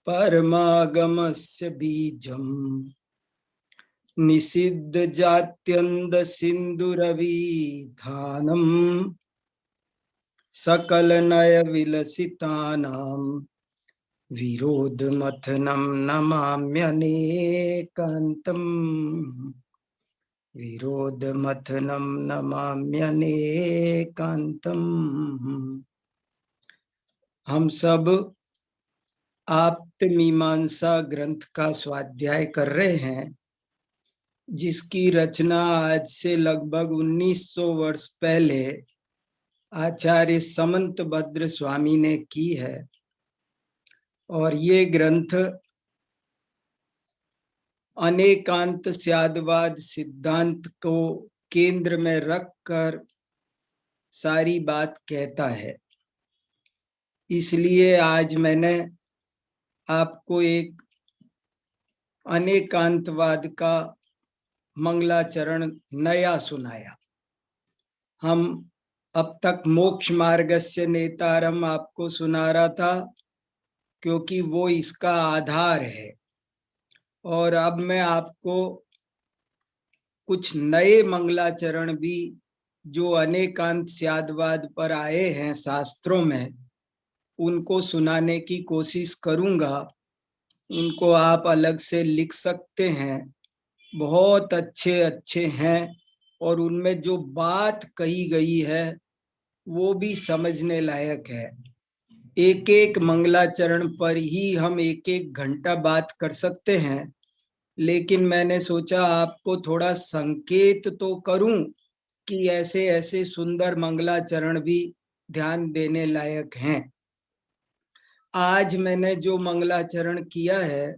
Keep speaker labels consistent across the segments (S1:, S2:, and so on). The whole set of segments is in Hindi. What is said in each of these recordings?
S1: परमागमस्य बीजम् निषिद्ध जात्यन्द सिन्धुरविधानम् सकल नय विलसितानां विरोधमथनं नमाम्यनेकान्तम् विरोधमथनं नमाम्यनेकान्तम्। हम सब आप्तमीमांसा ग्रंथ का स्वाध्याय कर रहे हैं, जिसकी रचना आज से लगभग 1900 वर्ष पहले आचार्य समंतभद्र स्वामी ने की है। और ये ग्रंथ अनेकांत स्यादवाद सिद्धांत को केंद्र में रखकर सारी बात कहता है। इसलिए आज मैंने आपको एक अनेकांतवाद का मंगलाचरण नया सुनाया। हम अब तक मोक्ष मार्गस्य नेतारम आपको सुना रहा था, क्योंकि वो इसका आधार है। और अब मैं आपको कुछ नए मंगलाचरण भी जो अनेकांत स्यादवाद पर आए हैं शास्त्रों में, उनको सुनाने की कोशिश करूंगा। इनको आप अलग से लिख सकते हैं, बहुत अच्छे अच्छे हैं। और उनमें जो बात कही गई है वो भी समझने लायक है। एक एक मंगलाचरण पर ही हम एक एक घंटा बात कर सकते हैं, लेकिन मैंने सोचा आपको थोड़ा संकेत तो करूं कि ऐसे ऐसे सुंदर मंगलाचरण भी ध्यान देने लायक हैं। आज मैंने जो मंगलाचरण किया है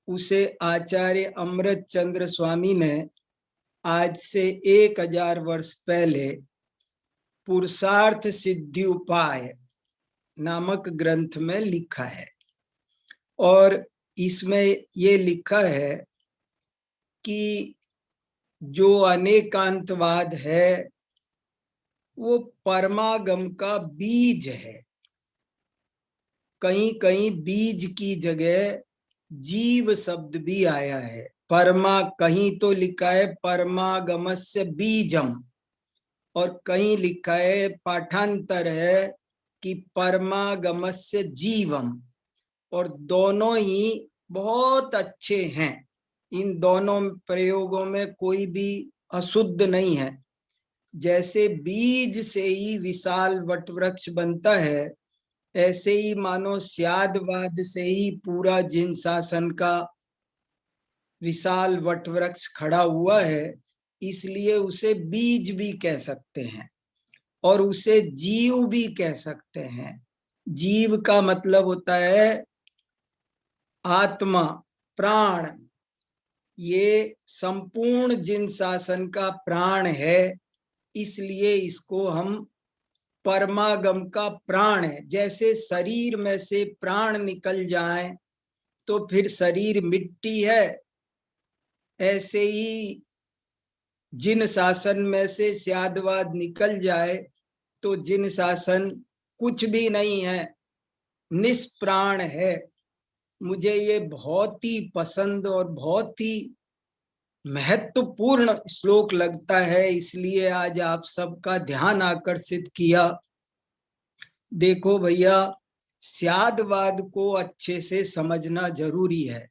S1: उसे आचार्य अमृत चंद्र स्वामी ने आज से 1000 वर्ष पहले पुरुषार्थ सिद्धि उपाय नामक ग्रंथ में लिखा है। और इसमें ये लिखा है कि जो अनेकांतवाद है वो परमागम का बीज है। कहीं कहीं बीज की जगह जीव शब्द भी आया है। परमा कहीं तो लिखा है परमागमस्य बीजम, और कहीं लिखा है पाठांतर है कि परमागमस्य जीवम। और दोनों ही बहुत अच्छे हैं। इन दोनों प्रयोगों में कोई भी अशुद्ध नहीं है। जैसे बीज से ही विशाल वटवृक्ष बनता है, ऐसे ही मानो स्यादवाद से ही पूरा जिन शासन का विशाल वटवृक्ष खड़ा हुआ है। इसलिए उसे बीज भी कह सकते हैं और उसे जीव भी कह सकते हैं। जीव का मतलब होता है आत्मा, प्राण। ये संपूर्ण जिन शासन का प्राण है, इसलिए इसको हम परमागम का प्राण है। जैसे शरीर में से प्राण निकल जाए तो फिर शरीर मिट्टी है, ऐसे ही जिन शासन में से स्यादवाद निकल जाए तो जिन शासन कुछ भी नहीं है, निष्प्राण है। मुझे ये बहुत ही पसंद और बहुत ही महत्वपूर्ण श्लोक लगता है, इसलिए आज आप सबका ध्यान आकर्षित किया। देखो भैया, स्यादवाद को अच्छे से समझना जरूरी है।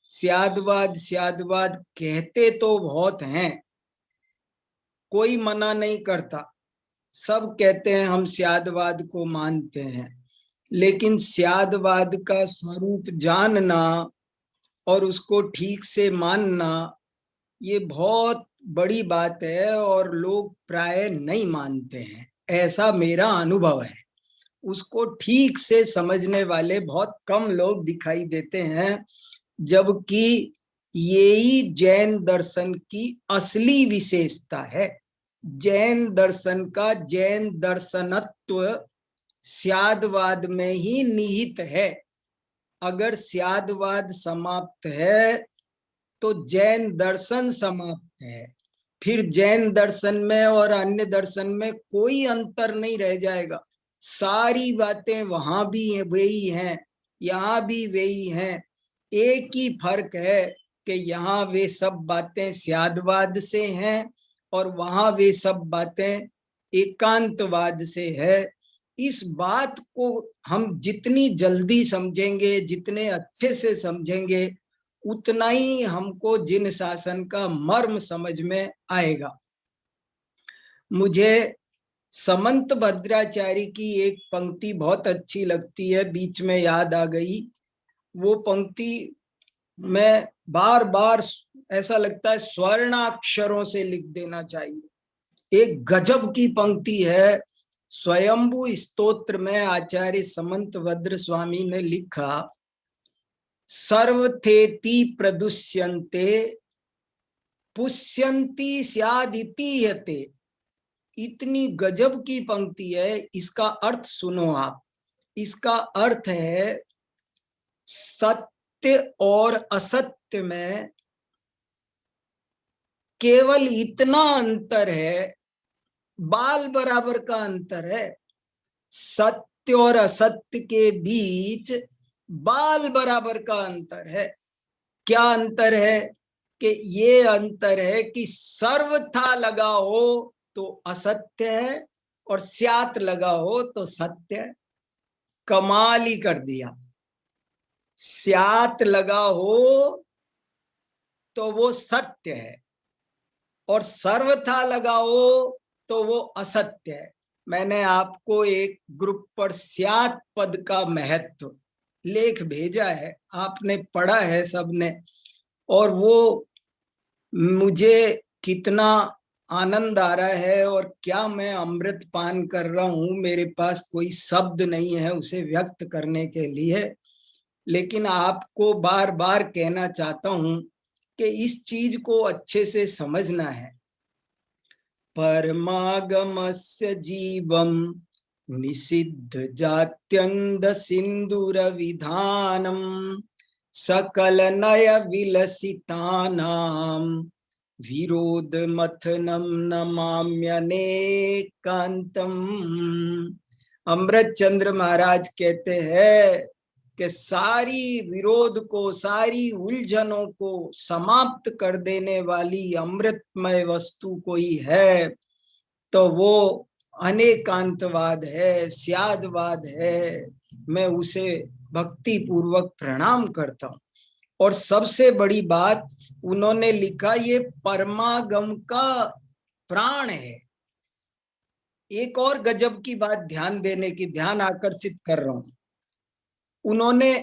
S1: स्यादवाद स्यादवाद कहते तो बहुत हैं, कोई मना नहीं करता, सब कहते हैं हम स्यादवाद को मानते हैं। लेकिन स्यादवाद का स्वरूप जानना और उसको ठीक से मानना ये बहुत बड़ी बात है, और लोग प्राय नहीं मानते हैं, ऐसा मेरा अनुभव है। उसको ठीक से समझने वाले बहुत कम लोग दिखाई देते हैं, जबकि यही जैन दर्शन की असली विशेषता है। जैन दर्शन का जैन दर्शनत्व स्यादवाद में ही निहित है। अगर स्यादवाद समाप्त है तो जैन दर्शन समाप्त है। फिर जैन दर्शन में और अन्य दर्शन में कोई अंतर नहीं रह जाएगा। सारी बातें वहां भी वही हैं यहाँ भी वही हैं। एक ही फर्क है कि यहाँ वे सब बातें स्यादवाद से हैं और वहां वे सब बातें एकांतवाद से है। इस बात को हम जितनी जल्दी समझेंगे, जितने अच्छे से समझेंगे, उतना ही हमको जिन शासन का मर्म समझ में आएगा। मुझे समंत भद्राचार्य की एक पंक्ति बहुत अच्छी लगती है, बीच में याद आ गई। वो पंक्ति मैं बार बार ऐसा लगता है स्वर्णाक्षरों से लिख देना चाहिए। एक गजब की पंक्ति है। स्वयंभू स्तोत्र में आचार्य समंत भद्र स्वामी ने लिखा, सर्वथेति प्रदुष्यन्ते पुष्यन्ति स्यादिति यते। इतनी गजब की पंक्ति है, इसका अर्थ सुनो आप। इसका अर्थ है सत्य और असत्य में केवल इतना अंतर है, बाल बराबर का अंतर है। सत्य और असत्य के बीच बाल बराबर का अंतर है। क्या अंतर है? कि ये अंतर है कि सर्वथा लगा हो तो असत्य है और स्यात लगा हो तो सत्य है। कमाल ही कर दिया। स्यात लगा हो तो वो सत्य है और सर्वथा लगा हो तो वो असत्य है। मैंने आपको एक ग्रुप पर स्यात पद का महत्व लेख भेजा है, आपने पढ़ा है सबने, और वो मुझे कितना आनंद आ रहा है और क्या मैं अमृत पान कर रहा हूं। मेरे पास कोई शब्द नहीं है उसे व्यक्त करने के लिए, लेकिन आपको बार बार कहना चाहता हूं कि इस चीज को अच्छे से समझना है। परमागमस्य जीवम निषिद्ध जात्यंध सिंदूर विधानम सकल नय विलसितानाम विरोध मथनम नमाम्यनेकांतम। अमृत चंद्र महाराज कहते हैं कि सारी विरोध को, सारी उलझनों को समाप्त कर देने वाली अमृतमय वस्तु कोई है तो वो अनेकांतवाद है, स्यादवाद है। मैं उसे भक्ति पूर्वक प्रणाम करता हूं। और सबसे बड़ी बात उन्होंने लिखा, ये परमागम का प्राण है। एक और गजब की बात ध्यान देने की, ध्यान आकर्षित कर रहा हूं, उन्होंने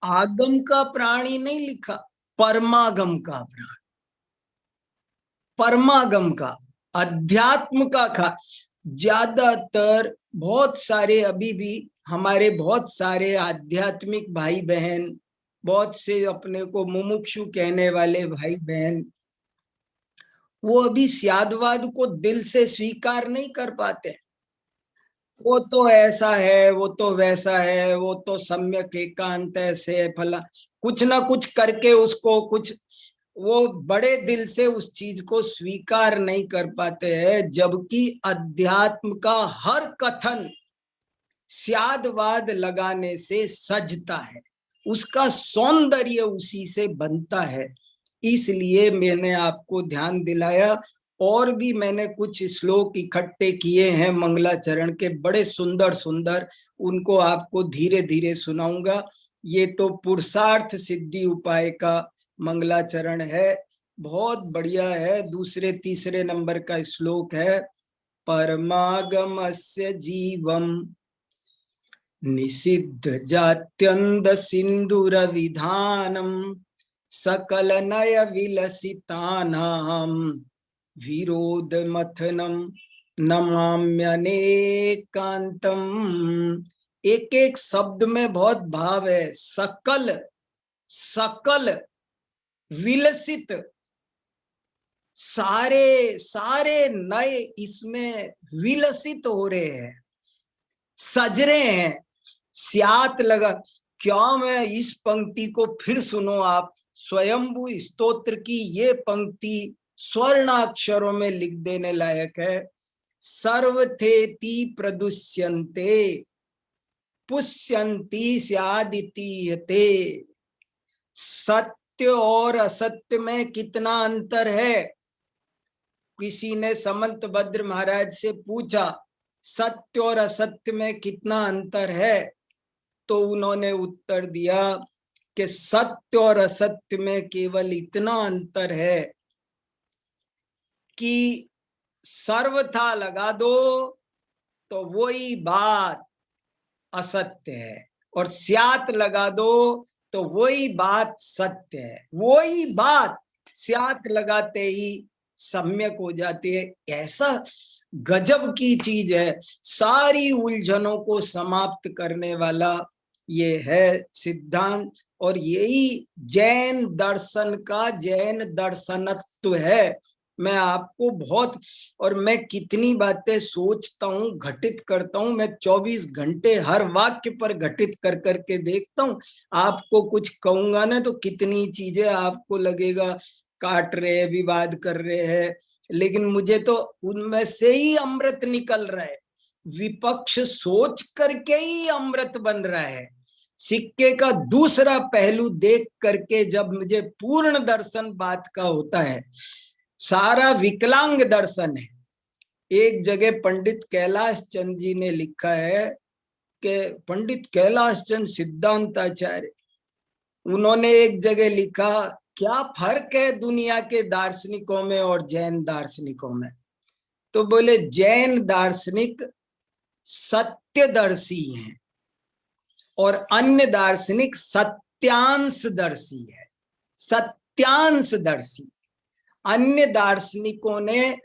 S1: आगम का प्राण ही नहीं लिखा, परमागम का प्राण, परमागम का, अध्यात्म का। ज्यादातर बहुत सारे अभी भी हमारे बहुत सारे आध्यात्मिक भाई बहन, बहुत से अपने को मुमुक्षु कहने वाले भाई बहन, वो अभी स्यादवाद को दिल से स्वीकार नहीं कर पाते। वो तो ऐसा है, वो तो वैसा है, वो तो सम्यक एकांत ऐसे फला, कुछ ना कुछ करके उसको कुछ, वो बड़े दिल से उस चीज को स्वीकार नहीं कर पाते हैं। जबकि अध्यात्म का हर कथन स्यादवाद लगाने से सजता है, उसका सौंदर्य उसी से बनता है। इसलिए मैंने आपको ध्यान दिलाया। और भी मैंने कुछ श्लोक इकट्ठे किए हैं मंगलाचरण के, बड़े सुंदर सुंदर, उनको आपको धीरे धीरे सुनाऊंगा। ये तो पुरुषार्थ सिद्धि उपाय का मंगलाचरण है, बहुत बढ़िया है। दूसरे तीसरे नंबर का श्लोक है, परमागमस्य जीवम निषिद्ध जात्यंध सिंदूर विधानम सकल नय विलसितानाम विरोध मथनम नमाम्यनेकांतम। एक एक शब्द में बहुत भाव है। सकल, सकल, विलसित, सारे सारे नए इसमें विलसित हो रहे हैं, सज रहे हैं, स्यात लगा। क्या मैं इस पंक्ति को फिर सुनो आप, स्वयंभू स्तोत्र की ये पंक्ति स्वर्णाक्षरों में लिख देने लायक है। सर्वथेति प्रदुष्यन्ते, पुष्यन्ति स्यादितीयते। सत्य और असत्य में कितना अंतर है? किसी ने समंतभद्र महाराज से पूछा सत्य और असत्य में कितना अंतर है, तो उन्होंने उत्तर दिया कि सत्य और असत्य में केवल इतना अंतर है कि सर्वथा लगा दो तो वही बात असत्य है, और स्यात लगा दो तो वही बात सत्य है। वही बात स्यात लगाते ही सम्यक हो जाती है। ऐसा गजब की चीज है, सारी उलझनों को समाप्त करने वाला ये है सिद्धांत, और यही जैन दर्शन का जैन दर्शनत्व है। मैं आपको बहुत, और मैं कितनी बातें सोचता हूँ, घटित करता हूँ, मैं 24 घंटे हर वाक्य पर घटित कर करके देखता हूँ। आपको कुछ कहूंगा ना तो कितनी चीजें आपको लगेगा काट रहे हैं, विवाद कर रहे हैं, लेकिन मुझे तो उनमें से ही अमृत निकल रहा है। विपक्ष सोच करके ही अमृत बन रहा है। सिक्के का दूसरा पहलू देख करके जब मुझे पूर्ण दर्शन बात का होता है, सारा विकलांग दर्शन है। एक जगह पंडित कैलाश चंद जी ने लिखा है कि पंडित कैलाश चंद सिद्धांताचार्य, उन्होंने एक जगह लिखा क्या फर्क है दुनिया के दार्शनिकों में और जैन दार्शनिकों में? तो बोले जैन दार्शनिक सत्यदर्शी हैं और अन्य दार्शनिक सत्यांशदर्शी है। सत्यांशदर्शी, अन्य दार्शनिकों ने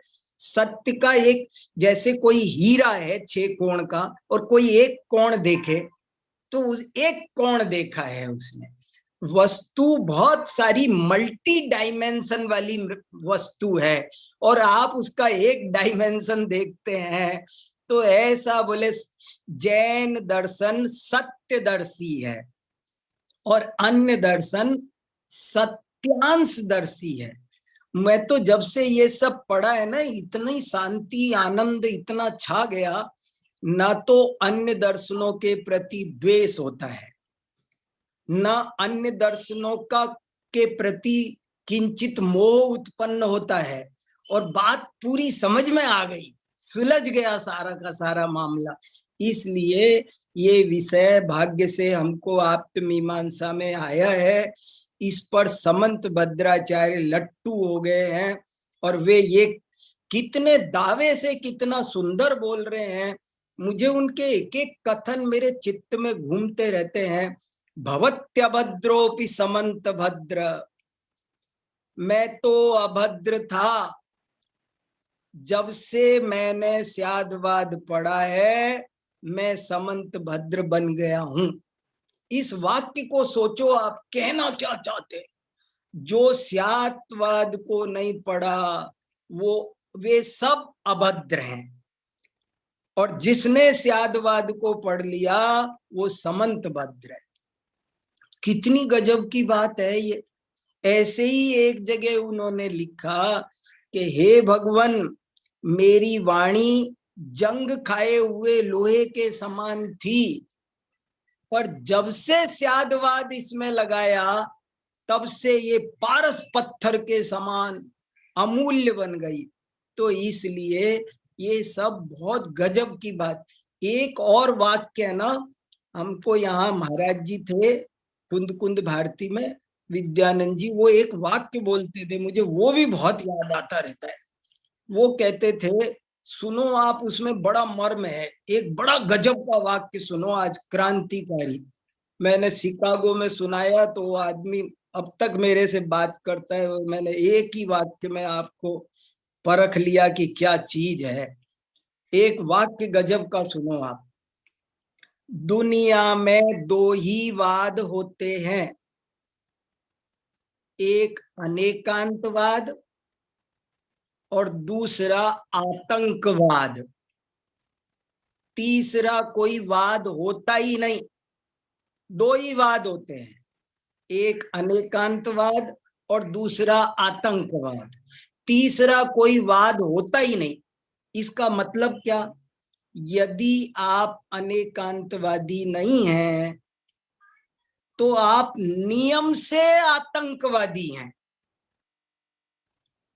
S1: सत्य का एक, जैसे कोई हीरा है 6 कोण का और कोई एक कोण देखे तो उस एक कोण देखा है उसने। वस्तु बहुत सारी मल्टी डायमेंशन वाली वस्तु है और आप उसका एक डायमेंशन देखते हैं। तो ऐसा बोले जैन दर्शन सत्यदर्शी है और अन्य दर्शन सत्यांशदर्शी है। मैं तो जब से ये सब पढ़ा है ना, इतनी शांति आनंद इतना छा गया, ना तो अन्य दर्शनों के प्रति द्वेष होता है, न अन्य दर्शनों का के प्रति किंचित मोह उत्पन्न होता है, और बात पूरी समझ में आ गई, सुलझ गया सारा का सारा मामला। इसलिए ये विषय भाग्य से हमको आप्त मीमांसा में आया है। इस पर समंत भद्राचार्य लट्टू हो गए हैं और वे ये कितने दावे से कितना सुंदर बोल रहे हैं। मुझे उनके एक एक कथन मेरे चित्त में घूमते रहते हैं। भवत्यभद्रोपि समंत भद्र, मैं तो अभद्र था, जब से मैंने स्यादवाद पढ़ा है मैं समंत भद्र बन गया हूं। इस वाक्य को सोचो, आप कहना क्या चाहते? जो स्यादवाद को नहीं पढ़ा वो वे सब अभद्र हैं, और जिसने स्यादवाद को पढ़ लिया वो समंत भद्र है। कितनी गजब की बात है ये। ऐसे ही एक जगह उन्होंने लिखा कि हे भगवान, मेरी वाणी जंग खाए हुए लोहे के समान थी, पर जब से स्यादवाद इसमें लगाया तब से ये पारस पत्थर के समान अमूल्य बन गई। तो इसलिए ये सब बहुत गजब की बात। एक और वाक्य है ना, हमको यहाँ महाराज जी थे कुंद कुंद भारती में, विद्यानंद जी, वो एक वाक्य बोलते थे, मुझे वो भी बहुत याद आता रहता है। वो कहते थे, सुनो आप, उसमें बड़ा मर्म है, एक बड़ा गजब का वाक्य सुनो आज, क्रांतिकारी। मैंने शिकागो में सुनाया तो वो आदमी अब तक मेरे से बात करता है, और मैंने एक ही वाक्य में आपको परख लिया कि क्या चीज है। एक वाक्य गजब का सुनो आप। दुनिया में दो ही वाद होते हैं, एक अनेकांतवाद और दूसरा आतंकवाद। तीसरा कोई वाद होता ही नहीं, दो ही वाद होते हैं, एक अनेकांतवाद और दूसरा आतंकवाद। तीसरा कोई वाद होता ही नहीं। इसका मतलब क्या? यदि आप अनेकांतवादी नहीं हैं तो आप नियम से आतंकवादी हैं।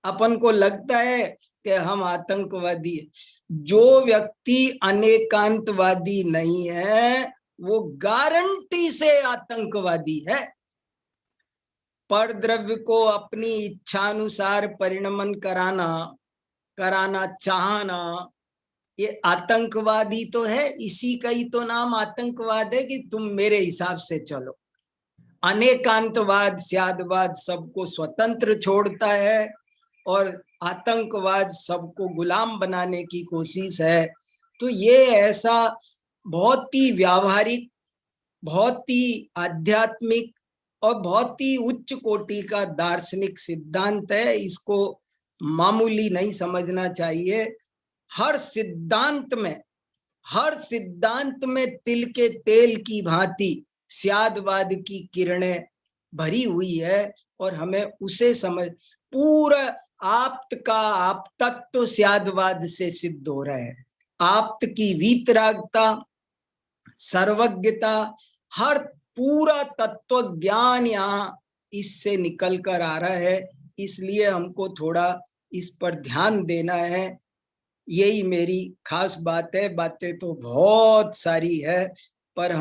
S1: अपन को लगता है कि हम आतंकवादी हैं। जो व्यक्ति अनेकांतवादी नहीं है वो गारंटी से आतंकवादी है। पर द्रव्य को अपनी इच्छानुसार परिणमन कराना चाहना, ये आतंकवादी तो है। इसी का ही तो नाम आतंकवाद है कि तुम मेरे हिसाब से चलो। अनेकांतवाद स्यादवाद सबको स्वतंत्र छोड़ता है और आतंकवाद सबको गुलाम बनाने की कोशिश है। तो ये ऐसा बहुत ही व्यावहारिक, बहुत ही आध्यात्मिक और बहुत ही उच्च कोटि का दार्शनिक सिद्धांत है। इसको मामूली नहीं समझना चाहिए। हर सिद्धांत में तिल के तेल की भांति स्यादवाद की किरणें भरी हुई है और हमें उसे समझ, पूरा आप्त का आप्तत्व स्यादवाद से सिद्ध हो रहा है। आप्त की वीतरागता, सर्वज्ञता, हर पूरा तत्व ज्ञान यहाँ इससे निकल कर आ रहा है। इसलिए हमको थोड़ा इस पर ध्यान देना है। यही मेरी खास बात है। बातें तो बहुत सारी है, पर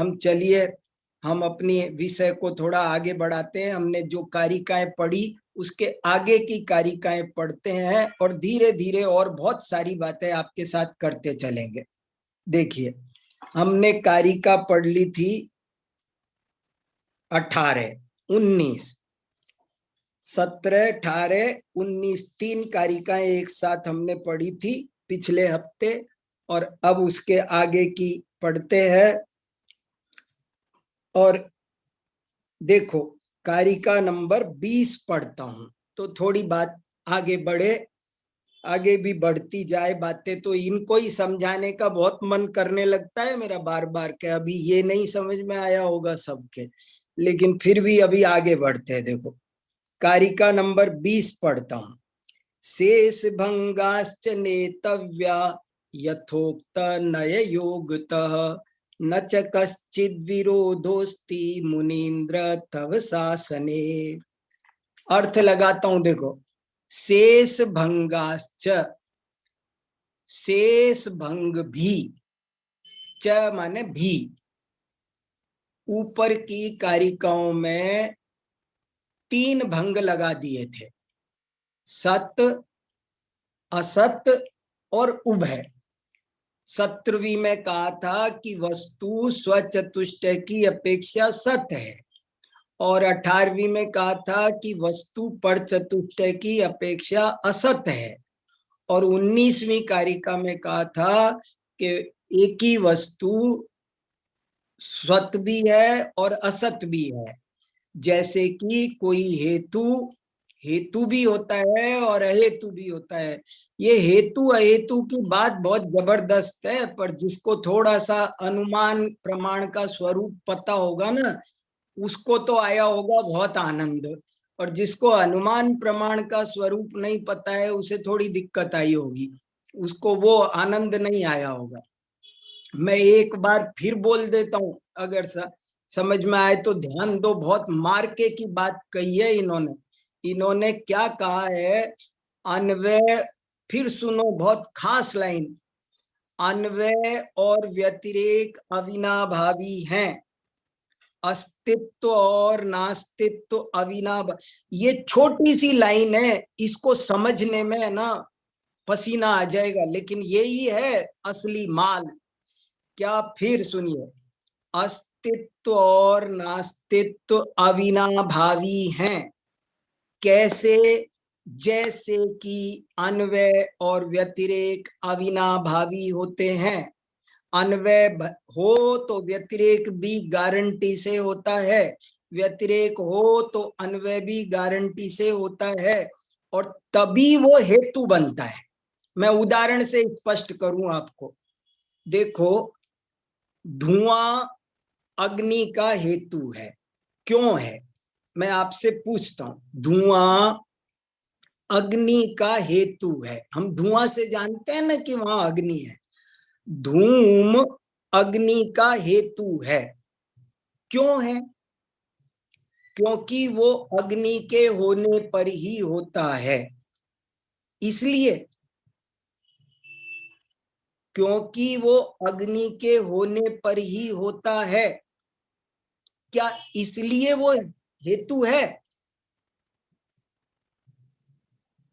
S1: हम अपनी विषय को थोड़ा आगे बढ़ाते हैं। हमने जो कारिकाएं पढ़ी उसके आगे की कारिकाएं पढ़ते हैं और धीरे धीरे और बहुत सारी बातें आपके साथ करते चलेंगे। देखिए, हमने कारिका पढ़ ली थी 18, 19, 17, 18, 19, 3 कारिकाएं एक साथ हमने पढ़ी थी पिछले हफ्ते और अब उसके आगे की पढ़ते हैं। और देखो, कारिका नंबर 20 पढ़ता हूं तो थोड़ी बात आगे बढ़े, आगे भी बढ़ती जाए बातें। तो इनको ही समझाने का बहुत मन करने लगता है मेरा बार बार के। अभी ये नहीं समझ में आया होगा सबके, लेकिन फिर भी अभी आगे बढ़ते हैं। देखो, कारिका नंबर 20 पढ़ता हूं। शेष भंगाश्च नेतव्या यथोक्त नय योगतः न च कश्चिद विरोधोस्ति मुनीन्द्र तव शासने। अर्थ लगाता हूं। देखो, शेष भंगाश्च, शेष भंग भी, च माने भी। ऊपर की कारिकाओं में 3 भंग लगा दिए थे, सत, असत और उभय। 17वीं में कहा था कि वस्तु स्वचतुष्टय की अपेक्षा सत है, और 18वीं में कहा था कि वस्तु पर चतुष्टय की अपेक्षा असत है, और 19वीं कारिका में कहा था कि एक ही वस्तु स्वत भी है और असत भी है। जैसे कि कोई हेतु भी होता है और अहेतु भी होता है। ये हेतु अहेतु की बात बहुत जबरदस्त है, पर जिसको थोड़ा सा अनुमान प्रमाण का स्वरूप पता होगा ना, उसको तो आया होगा बहुत आनंद, और जिसको अनुमान प्रमाण का स्वरूप नहीं पता है उसे थोड़ी दिक्कत आई होगी, उसको वो आनंद नहीं आया होगा। मैं एक बार फिर बोल देता हूं, अगर समझ में आए तो ध्यान दो। बहुत मार्के की बात कही है इन्होंने क्या कहा है? अन्वय, फिर सुनो, बहुत खास लाइन। अन्वय और व्यतिरेक अविनाभावी हैं, अस्तित्व और नास्तित्व अविनाभ। ये छोटी सी लाइन है, इसको समझने में ना पसीना आ जाएगा, लेकिन यही है असली माल। क्या? फिर सुनिए, अस्तित्व और नास्तित्व अविनाभावी हैं। कैसे? जैसे कि अन्वय और व्यतिरेक अविनाभावी होते हैं। अन्वय हो तो व्यतिरेक भी गारंटी से होता है, व्यतिरेक हो तो अन्वय भी गारंटी से होता है, और तभी वो हेतु बनता है। मैं उदाहरण से स्पष्ट करूं आपको। देखो, धुआं अग्नि का हेतु है। क्यों है? मैं आपसे पूछता हूं। धुआं अग्नि का हेतु है। हम धुआं से जानते हैं ना कि वहां अग्नि है। धूम अग्नि का हेतु है। क्यों है? क्योंकि वो अग्नि के होने पर ही होता है, इसलिए। क्योंकि वो अग्नि के होने पर ही होता है, क्या इसलिए वो हेतु है?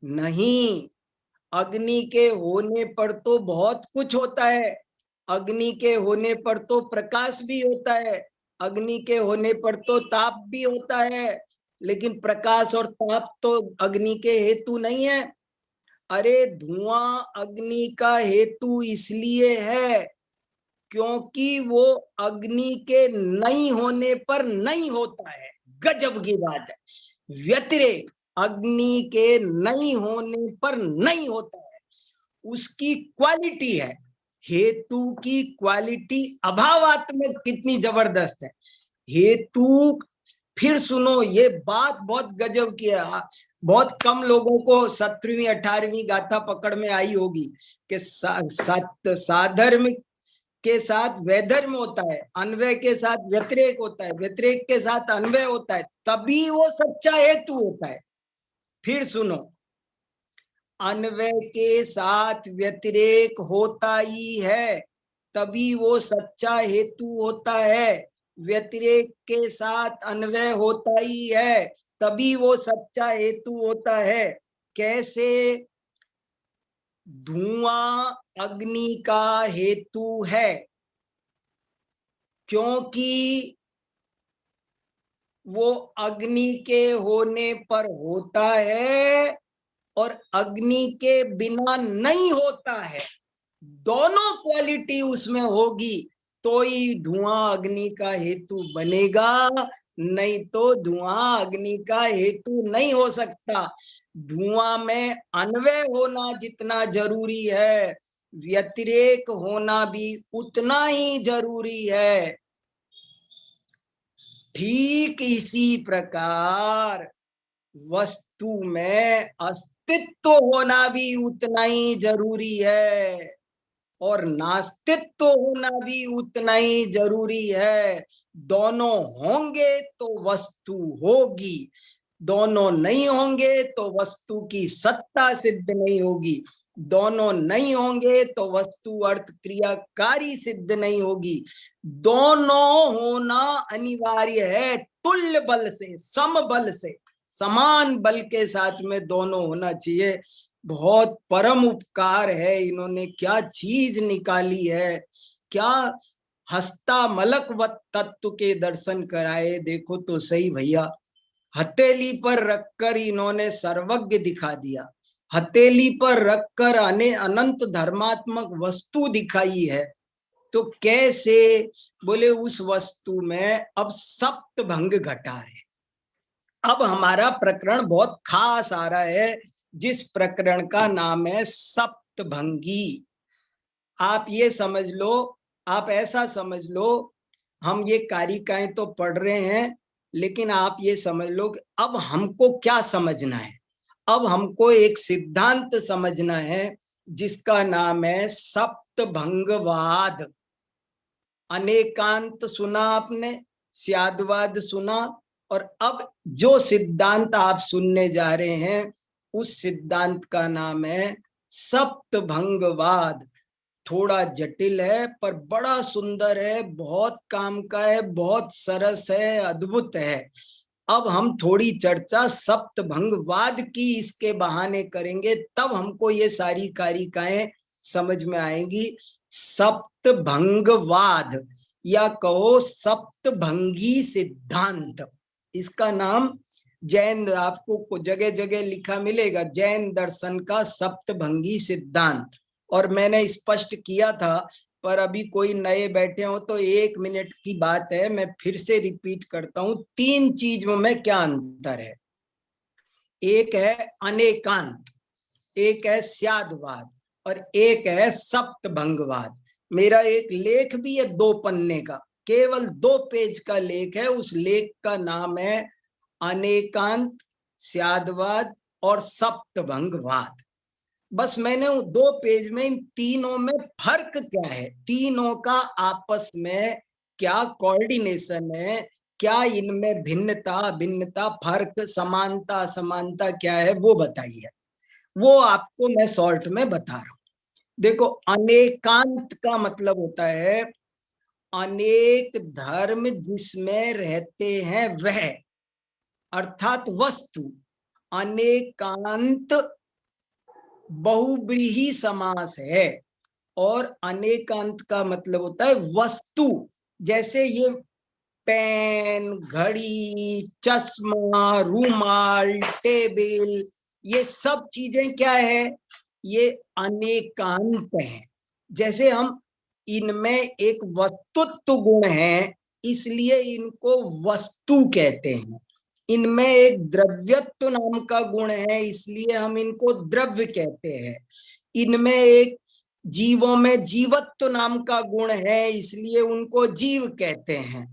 S1: नहीं, अग्नि के होने पर तो बहुत कुछ होता है। अग्नि के होने पर तो प्रकाश भी होता है, अग्नि के होने पर तो ताप भी होता है, लेकिन प्रकाश और ताप तो अग्नि के हेतु नहीं है। अरे धुआं अग्नि का हेतु इसलिए है क्योंकि वो अग्नि के नहीं होने पर नहीं होता है। गजब की बात है। व्यतिरेक अग्नि के नहीं होने पर नहीं होता है, उसकी क्वालिटी है। हेतु की क्वालिटी अभावात्मक कितनी जबरदस्त है। हेतु, फिर सुनो, ये बात बहुत गजब की है। बहुत कम लोगों को 17वीं 18वीं गाथा पकड़ में आई होगी कि साधर्म के साथ वैधर्म होता है, अन्वय के साथ व्यतिरेक होता है, व्यतिरेक के साथ अन्वय होता है, तभी वो सच्चा हेतु होता है। फिर सुनो, अन्वय के साथ व्यतिरेक होता ही है तभी वो सच्चा हेतु होता है। व्यतिरेक के साथ अन्वय होता ही है तभी वो सच्चा हेतु होता है। कैसे? धुआं अग्नि का हेतु है क्योंकि वो अग्नि के होने पर होता है और अग्नि के बिना नहीं होता है। दोनों क्वालिटी उसमें होगी तो ही धुआं अग्नि का हेतु बनेगा, नहीं तो धुआं अग्नि का हेतु नहीं हो सकता। धुआं में अन्वय होना जितना जरूरी है, व्यतिरेक होना भी उतना ही जरूरी है। ठीक इसी प्रकार वस्तु में अस्तित्व होना भी उतना ही जरूरी है और नास्तित्व होना भी उतना ही जरूरी है। दोनों होंगे तो वस्तु होगी, दोनों नहीं होंगे तो वस्तु की सत्ता सिद्ध नहीं होगी, दोनों नहीं होंगे तो वस्तु अर्थ क्रियाकारी सिद्ध नहीं होगी। दोनों होना अनिवार्य है, तुल्य बल से, सम बल से, समान बल के साथ में दोनों होना चाहिए। बहुत परम उपकार है, इन्होंने क्या चीज निकाली है, क्या हस्तामलकवत तत्व के दर्शन कराए। देखो तो सही भैया, हथेली पर रखकर इन्होंने सर्वज्ञ दिखा दिया, हथेली पर रखकर अनंत धर्मात्मक वस्तु दिखाई है। तो कैसे? बोले उस वस्तु में अब सप्त भंग घटा है। अब हमारा प्रकरण बहुत खास आ रहा है, जिस प्रकरण का नाम है सप्तभंगी। आप ये समझ लो, आप ऐसा समझ लो, हम ये कारिकाएं तो पढ़ रहे हैं, लेकिन आप ये समझ लो कि अब हमको क्या समझना है। अब हमको एक सिद्धांत समझना है जिसका नाम है सप्तभंगवाद। अनेकांत सुना आपने, स्यादवाद सुना, और अब जो सिद्धांत आप सुनने जा रहे हैं उस सिद्धांत का नाम है सप्तभंगवाद। थोड़ा जटिल है पर बड़ा सुंदर है, बहुत काम का है, बहुत सरस है, अद्भुत है। अब हम थोड़ी चर्चा सप्तभंगवाद की इसके बहाने करेंगे, तब हमको ये सारी कारिकाएं समझ में आएंगी। सप्तभंगवाद या कहो सप्तभंगी सिद्धांत, इसका नाम जैन, आपको जगह जगह लिखा मिलेगा, जैन दर्शन का सप्तभंगी सिद्धांत। और मैंने स्पष्ट किया था, पर अभी कोई नए बैठे हो तो 1 मिनट की बात है, मैं फिर से रिपीट करता हूं। 3 चीजों में क्या अंतर है? एक है अनेकांत, एक है स्यादवाद, और एक है सप्तभंगवाद। मेरा एक लेख भी है 2 पन्ने का, केवल 2 पेज का लेख है। उस लेख का नाम है अनेकांत, स्यादवाद और सप्तभंगवाद। बस मैंने 2 पेज में इन तीनों में फर्क क्या है, तीनों का आपस में क्या कोऑर्डिनेशन है, क्या इनमें भिन्नता भिन्नता फर्क समानता समानता क्या है वो बताइए। वो आपको मैं शॉर्ट में बता रहा हूं। देखो, अनेकांत का मतलब होता है अनेक धर्म जिसमें रहते हैं वह, अर्थात वस्तु। अनेकांत बहुब्रीही समास है। और अनेकांत का मतलब होता है वस्तु। जैसे ये पेन, घड़ी, चश्मा, रूमाल, टेबल, ये सब चीजें क्या है, ये अनेकांत है। जैसे हम इनमें एक वस्तुत्व गुण है इसलिए इनको वस्तु कहते हैं। इनमें एक द्रव्यत्व नाम का गुण है इसलिए हम इनको द्रव्य कहते हैं। इनमें एक जीवों में जीवत्व नाम का गुण है इसलिए उनको जीव कहते हैं।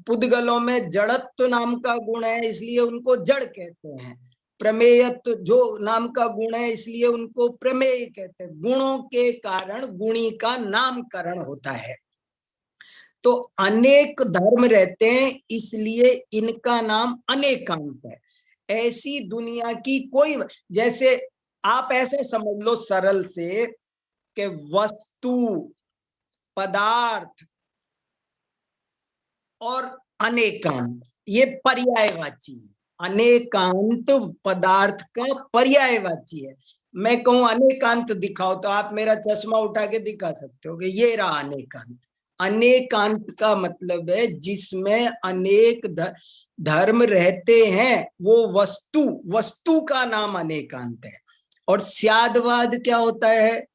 S1: पुद्गलों में जड़त्व नाम का गुण है इसलिए उनको जड़ कहते हैं। प्रमेयत्व जो नाम का गुण है इसलिए उनको प्रमेय कहते हैं। गुणों के कारण गुणी का नामकरण होता है। तो अनेक धर्म रहते हैं इसलिए इनका नाम अनेकांत है। ऐसी दुनिया की कोई, जैसे आप ऐसे समझ लो सरल से कि वस्तु, पदार्थ और अनेकांत ये पर्यायवाची है। अनेकांत पदार्थ का पर्यायवाची है। मैं कहूं अनेकांत दिखाओ तो आप मेरा चश्मा उठा के दिखा सकते हो कि ये रहा अनेकांत। अनेकांत का मतलब है जिसमें अनेक धर्म रहते हैं वो वस्तु, वस्तु का नाम अनेकांत है। और स्यादवाद क्या होता है,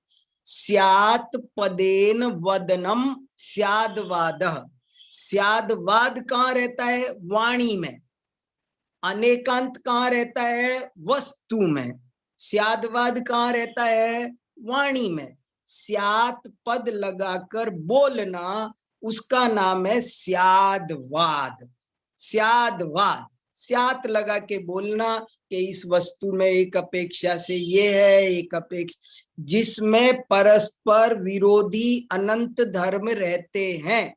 S1: स्यात् पदेन वदनम स्यादवादः। स्यादवाद कहाँ रहता है, वाणी में। अनेकांत कहाँ रहता है, वस्तु में। स्यादवाद कहाँ रहता है, वाणी में। स्यात पद लगाकर बोलना उसका नाम है स्यादवाद। स्यादवाद, स्यात लगा के बोलना कि इस वस्तु में एक अपेक्षा से ये है, एक अपेक्षा, जिसमें परस्पर विरोधी अनंत धर्म रहते हैं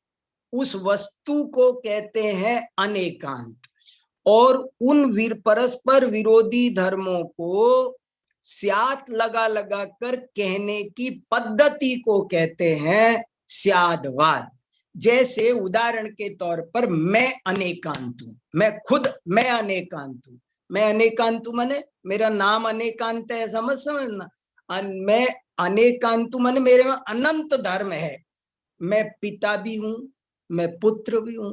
S1: उस वस्तु को कहते हैं अनेकांत। और उन परस्पर विरोधी धर्मों को स्यात लगा लगा कर कहने की पद्धति को कहते हैं स्यादवाद। जैसे उदाहरण के तौर पर मैं अनेकांत हूं, मैं खुद मैं अनेकांत हूं। मैं अनेकांत हूं माने मेरा नाम अनेकांत है, समझना। मैं अनेकांत हूं माने मेरे में अनंत धर्म है। मैं पिता भी हूं, मैं पुत्र भी हूं,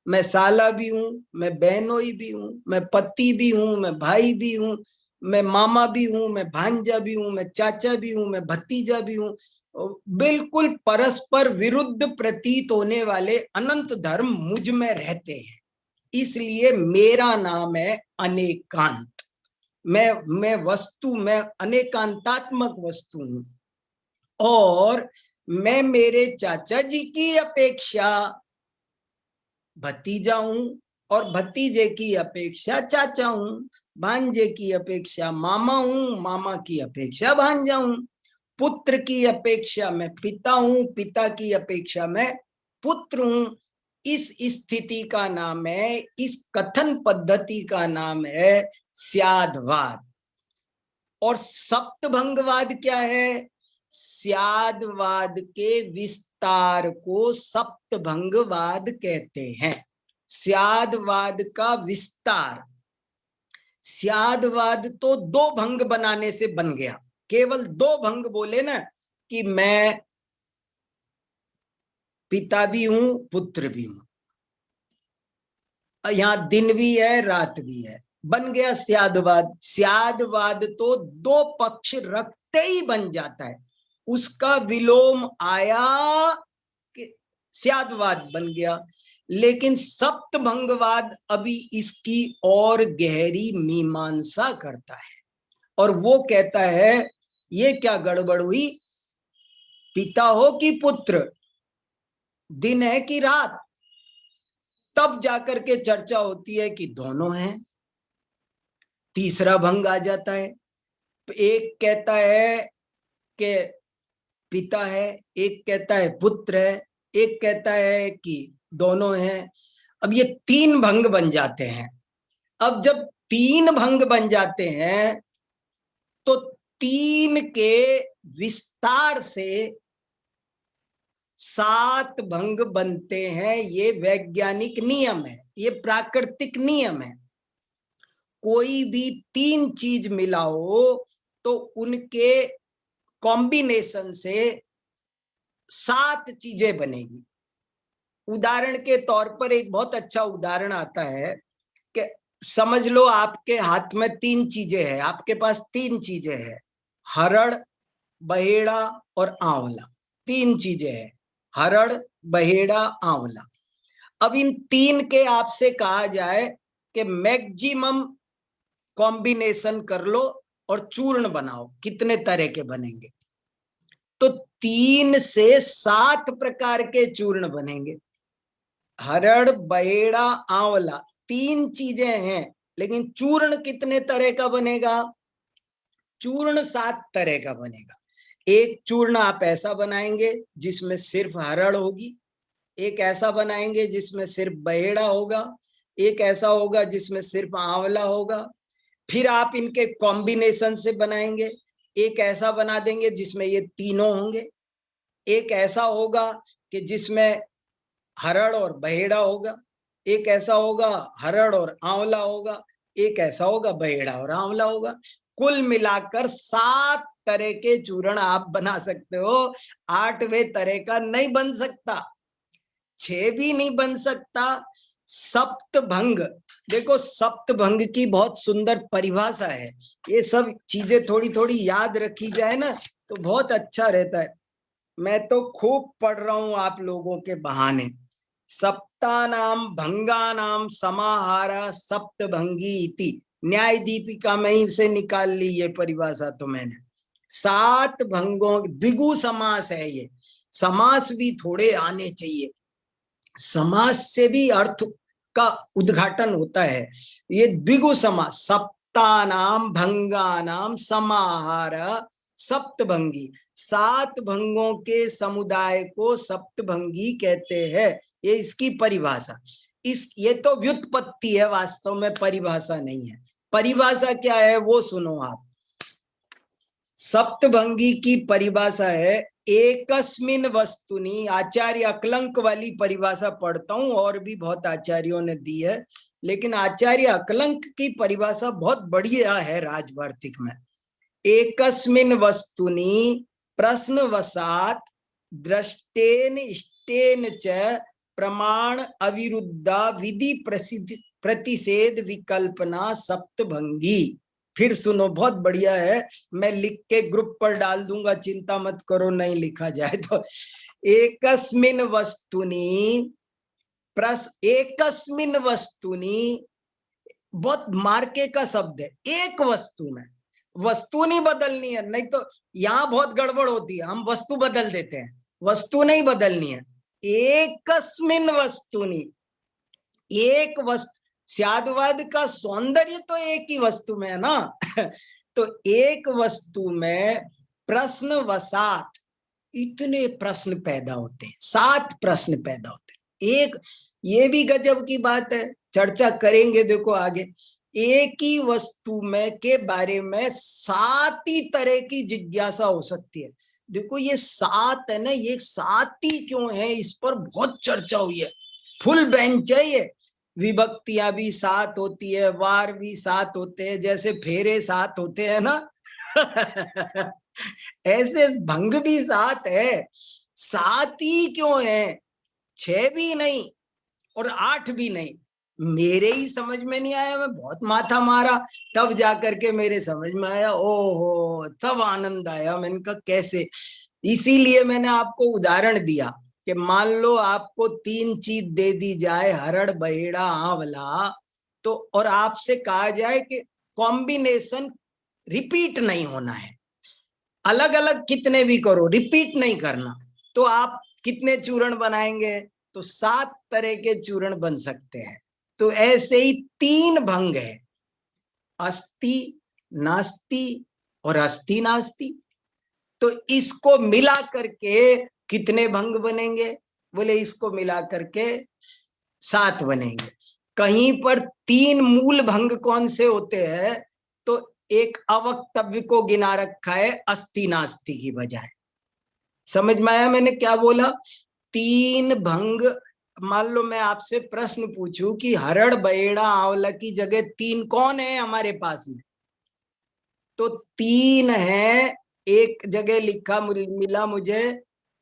S1: मैं साला भी हूं, मैं बहनोई भी हूं, मैं पति भी हूं, मैं भाई भी हूं, मैं मामा भी हूं, मैं भांजा भी हूं, मैं चाचा भी हूं, मैं भतीजा भी हूं। बिल्कुल परस्पर विरुद्ध प्रतीत होने वाले अनंत धर्म मुझ में रहते हैं इसलिए मेरा नाम है अनेकांत। मैं वस्तु, मैं अनेकांतात्मक वस्तु हूं। और मैं मेरे चाचा जी की अपेक्षा भतीजा हूं और भतीजे की अपेक्षा चाचा हूं। भांजे की अपेक्षा मामा हूं, मामा की अपेक्षा भांजा हूं। पुत्र की अपेक्षा मैं पिता हूं, पिता की अपेक्षा मैं पुत्र हूं। इस स्थिति का नाम है, इस कथन पद्धति का नाम है स्यादवाद। और सप्तभंगवाद क्या है, स्यादवाद के विस्तार को सप्तभंगवाद कहते हैं। स्यादवाद का विस्तार, स्यादवाद तो 2 भंग बनाने से बन गया। केवल 2 भंग बोले ना कि मैं पिता भी हूं, पुत्र भी हूं, यहां दिन भी है रात भी है, बन गया स्यादवाद। स्यादवाद तो 2 पक्ष रखते ही बन जाता है। उसका विलोम आया कि स्यादवाद बन गया। लेकिन सप्तभंगवाद अभी इसकी और गहरी मीमांसा करता है और वो कहता है ये क्या गड़बड़ हुई, पिता हो कि पुत्र, दिन है कि रात, तब जाकर के चर्चा होती है कि दोनों हैं। तीसरा भंग आ जाता है एक कहता है कि पिता है, एक कहता है पुत्र है, एक कहता है कि दोनों हैं। अब ये तीन भंग बन जाते हैं। अब जब तीन भंग बन जाते हैं तो तीन के विस्तार से सात भंग बनते हैं। ये वैज्ञानिक नियम है, ये प्राकृतिक नियम है। कोई भी तीन चीज मिलाओ तो उनके कॉम्बिनेशन से सात चीजें बनेगी। उदाहरण के तौर पर एक बहुत अच्छा उदाहरण आता है कि समझ लो आपके हाथ में तीन चीजें हैं, आपके पास तीन चीजें हैं, हरड़, बहेड़ा और आंवला। तीन चीजें हैं, हरड़, बहेड़ा, आंवला। अब इन तीन के आपसे कहा जाए कि मैक्सिमम कॉम्बिनेशन कर लो और चूर्ण बनाओ, कितने तरह के बनेंगे? तो तीन से सात प्रकार के चूर्ण बनेंगे। हरड़, बहेड़ा, आंवला, तीन चीजें हैं, लेकिन चूर्ण कितने तरह का बनेगा? चूर्ण सात तरह का बनेगा। एक चूर्ण आप ऐसा बनाएंगे जिसमें सिर्फ हरड़ होगी, एक ऐसा बनाएंगे जिसमें सिर्फ बहेड़ा होगा, एक ऐसा होगा जिसमें सिर्फ आंवला होगा। फिर आप इनके कॉम्बिनेशन से बनाएंगे, एक ऐसा बना देंगे जिसमें ये तीनों होंगे, एक ऐसा होगा कि जिसमें हरड़ और बहेड़ा होगा, एक ऐसा होगा हरड़ और आंवला होगा, एक ऐसा होगा बहेड़ा और आंवला होगा। कुल मिलाकर सात तरह के चूर्ण आप बना सकते हो। आठवें तरह का नहीं बन सकता, छह भी नहीं बन सकता। सप्तभंग, देखो सप्तभंग की बहुत सुंदर परिभाषा है। ये सब चीजें थोड़ी थोड़ी याद रखी जाए ना तो बहुत अच्छा रहता है। मैं तो खूब पढ़ रहा हूं आप लोगों के बहाने। सप्तानाम भंगानाम समाहारा सप्तभंगी इति, न्याय दीपिका में ही से निकाल ली ये परिभाषा तो मैंने। सात भंगों, द्विगु समास है ये। समास भी थोड़े आने चाहिए, समास से भी अर्थ का उद्घाटन होता है। ये द्विगु समास, सप्तानाम भंगानाम समाहार सप्तभंगी, सात भंगों के समुदाय को सप्तभंगी कहते हैं। ये इसकी परिभाषा। ये तो व्युत्पत्ति है, वास्तव में परिभाषा नहीं है। परिभाषा क्या है वो सुनो आप। सप्तभंगी की परिभाषा है एकस्मिन वस्तुनि, आचार्य अकलंक वाली परिभाषा पढ़ता हूं, और भी बहुत आचार्यों ने दी है, लेकिन आचार्य अकलंक की परिभाषा बहुत बढ़िया है राजवार्तिक में। एकस्मिन वस्तुनि प्रश्नवशात दृष्टेन इष्टेन च प्रमाण अविरुद्धा विधि प्रतिषेध विकल्पना सप्तभंगी। फिर सुनो, बहुत बढ़िया है, मैं लिख के ग्रुप पर डाल दूंगा, चिंता मत करो नहीं लिखा जाए तो। एकस्मिन वस्तुनि एकस्मिन वस्तुनि, बहुत मार्के का शब्द है। एक वस्तु में, वस्तु नहीं बदलनी है, नहीं तो यहां बहुत गड़बड़ होती है, हम वस्तु बदल देते हैं, वस्तु नहीं बदलनी है। एकस्मिन वस्तुनि, एक वस्तु, स्यादवाद का सौंदर्य तो एक ही वस्तु में है ना। तो एक वस्तु में प्रश्नवशात इतने प्रश्न पैदा होते हैं, सात प्रश्न पैदा होते हैं। एक, ये भी गजब की बात है, चर्चा करेंगे देखो आगे। एक ही वस्तु में के बारे में सात ही तरह की जिज्ञासा हो सकती है। देखो ये सात है ना, ये सात ही क्यों है, इस पर बहुत चर्चा हुई है, फुल बेंच है ये। विभक्तियां भी सात होती है, वार भी सात होते हैं, जैसे फेरे सात होते हैं ना। ऐसे भंग भी सात है। सात ही क्यों है, छह भी नहीं और आठ भी नहीं। मेरे ही समझ में नहीं आया, मैं बहुत माथा मारा, तब जाकर के मेरे समझ में आया। ओहो, तब आनंद आया। मैंने कहा कैसे, इसीलिए मैंने आपको उदाहरण दिया कि मान लो आपको तीन चीज दे दी जाए, हरड़, बहेड़ा, आंवला, तो और आपसे कहा जाए कि कॉम्बिनेशन रिपीट नहीं होना है, अलग अलग कितने भी करो, रिपीट नहीं करना, तो आप कितने चूर्ण बनाएंगे? तो सात तरह के चूर्ण बन सकते हैं। तो ऐसे ही तीन भंग है, अस्ति, नास्ति, और अस्ति नास्ति। तो इसको मिला करके कितने भंग बनेंगे? बोले इसको मिला करके 7 बनेंगे। कहीं पर 3 मूल भंग कौन से होते हैं? तो एक अवक्तव्य को गिना रखा है अस्ति नास्ति की बजाय। समझ में आया मैंने क्या बोला? 3 भंग। मान लो मैं आपसे प्रश्न पूछूं कि हरड़ बहेड़ा आंवला की जगह 3 कौन है हमारे पास में? तो 3 है। एक जगह लिखा मिला मुझे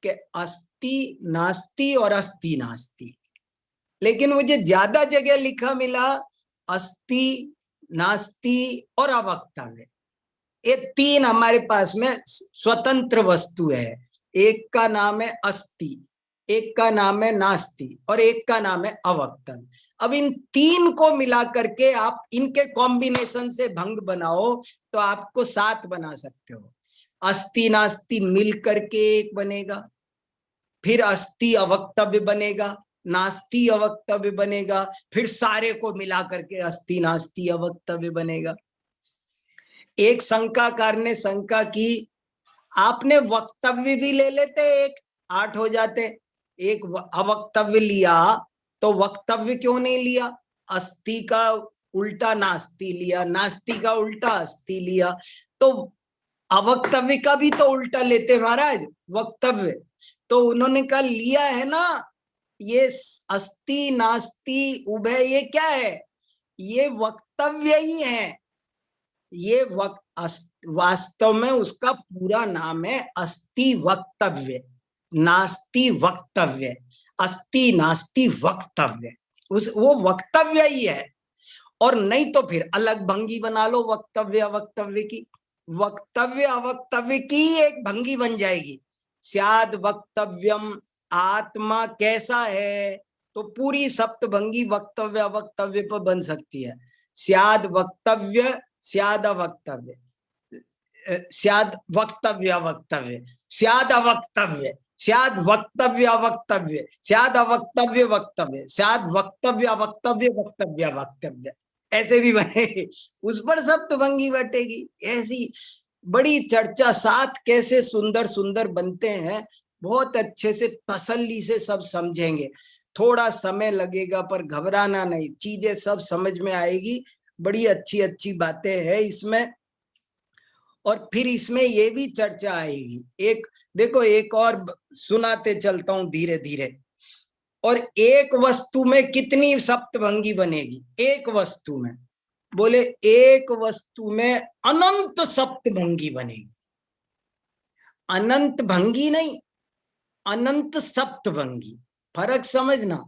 S1: कि अस्ति नास्ति और अस्ति नास्ति। लेकिन मुझे ज्यादा जगह लिखा मिला अस्ति नास्ति और अवक्तव्य। ये 3 हमारे पास में स्वतंत्र वस्तु है। एक का नाम है अस्ति, एक का नाम है नास्ति और एक का नाम है अवक्तव्य। अब इन 3 को मिला करके आप इनके कॉम्बिनेशन से भंग बनाओ तो आपको 7 बना सकते हो। अस्ति नास्ति मिल करके एक बनेगा, फिर अस्ति अवक्तव्य बनेगा, नास्ति अवक्तव्य बनेगा, फिर सारे को मिला करके अस्ति नास्ति अवक्तव्य बनेगा। एक शंकाकार ने शंका की, आपने वक्तव्य भी ले लेते, एक 8 हो जाते। एक अवक्तव्य लिया तो वक्तव्य क्यों नहीं लिया? अस्ति का उल्टा नास्ति लिया, नास्ति का उल्टा अस्ति लिया, तो अवक्तव्य का भी तो उल्टा लेते महाराज, वक्तव्य। तो उन्होंने कहा लिया है ना, ये अस्ति नास्ति उभय ये क्या है? ये वक्तव्य ही है। ये वास्तव में उसका पूरा नाम है अस्ति वक्तव्य, नास्ति वक्तव्य, अस्ति नास्ति वक्तव्य। वो वक्तव्य ही है। और नहीं तो फिर अलग भंगी बना लो वक्तव्य अवक्तव्य की। वक्तव्य अवक्तव्य की एक भंगी बन जाएगी। स्याद वक्तव्यम, आत्मा कैसा है, तो पूरी सप्तभंगी वक्तव्य अवक्तव्य पर बन सकती है। स्याद वक्तव्य, स्याद अवक्तव्य, स्याद वक्तव्य अवक्तव्य, स्याद अवक्तव्य, स्याद वक्तव्य अवक्तव्य, स्याद अवक्तव्य वक्तव्य, स्याद वक्तव्य अवक्तव्य वक्तव्य अवक्तव्य, ऐसे भी बनेगी। उस पर सप्तभंगी बटेगी। ऐसी बड़ी चर्चा। 7 कैसे सुंदर सुंदर बनते हैं, बहुत अच्छे से तसल्ली से सब समझेंगे। थोड़ा समय लगेगा पर घबराना नहीं, चीजें सब समझ में आएगी। बड़ी अच्छी अच्छी बातें हैं इसमें। और फिर इसमें ये भी चर्चा आएगी। एक देखो, एक और सुनाते चलता हूं धीरे धीरे। और एक वस्तु में कितनी सप्तभंगी बनेगी? एक वस्तु में, बोले एक वस्तु में अनंत सप्तभंगी बनेगी। अनंत भंगी नहीं, अनंत सप्तभंगी। फर्क समझना।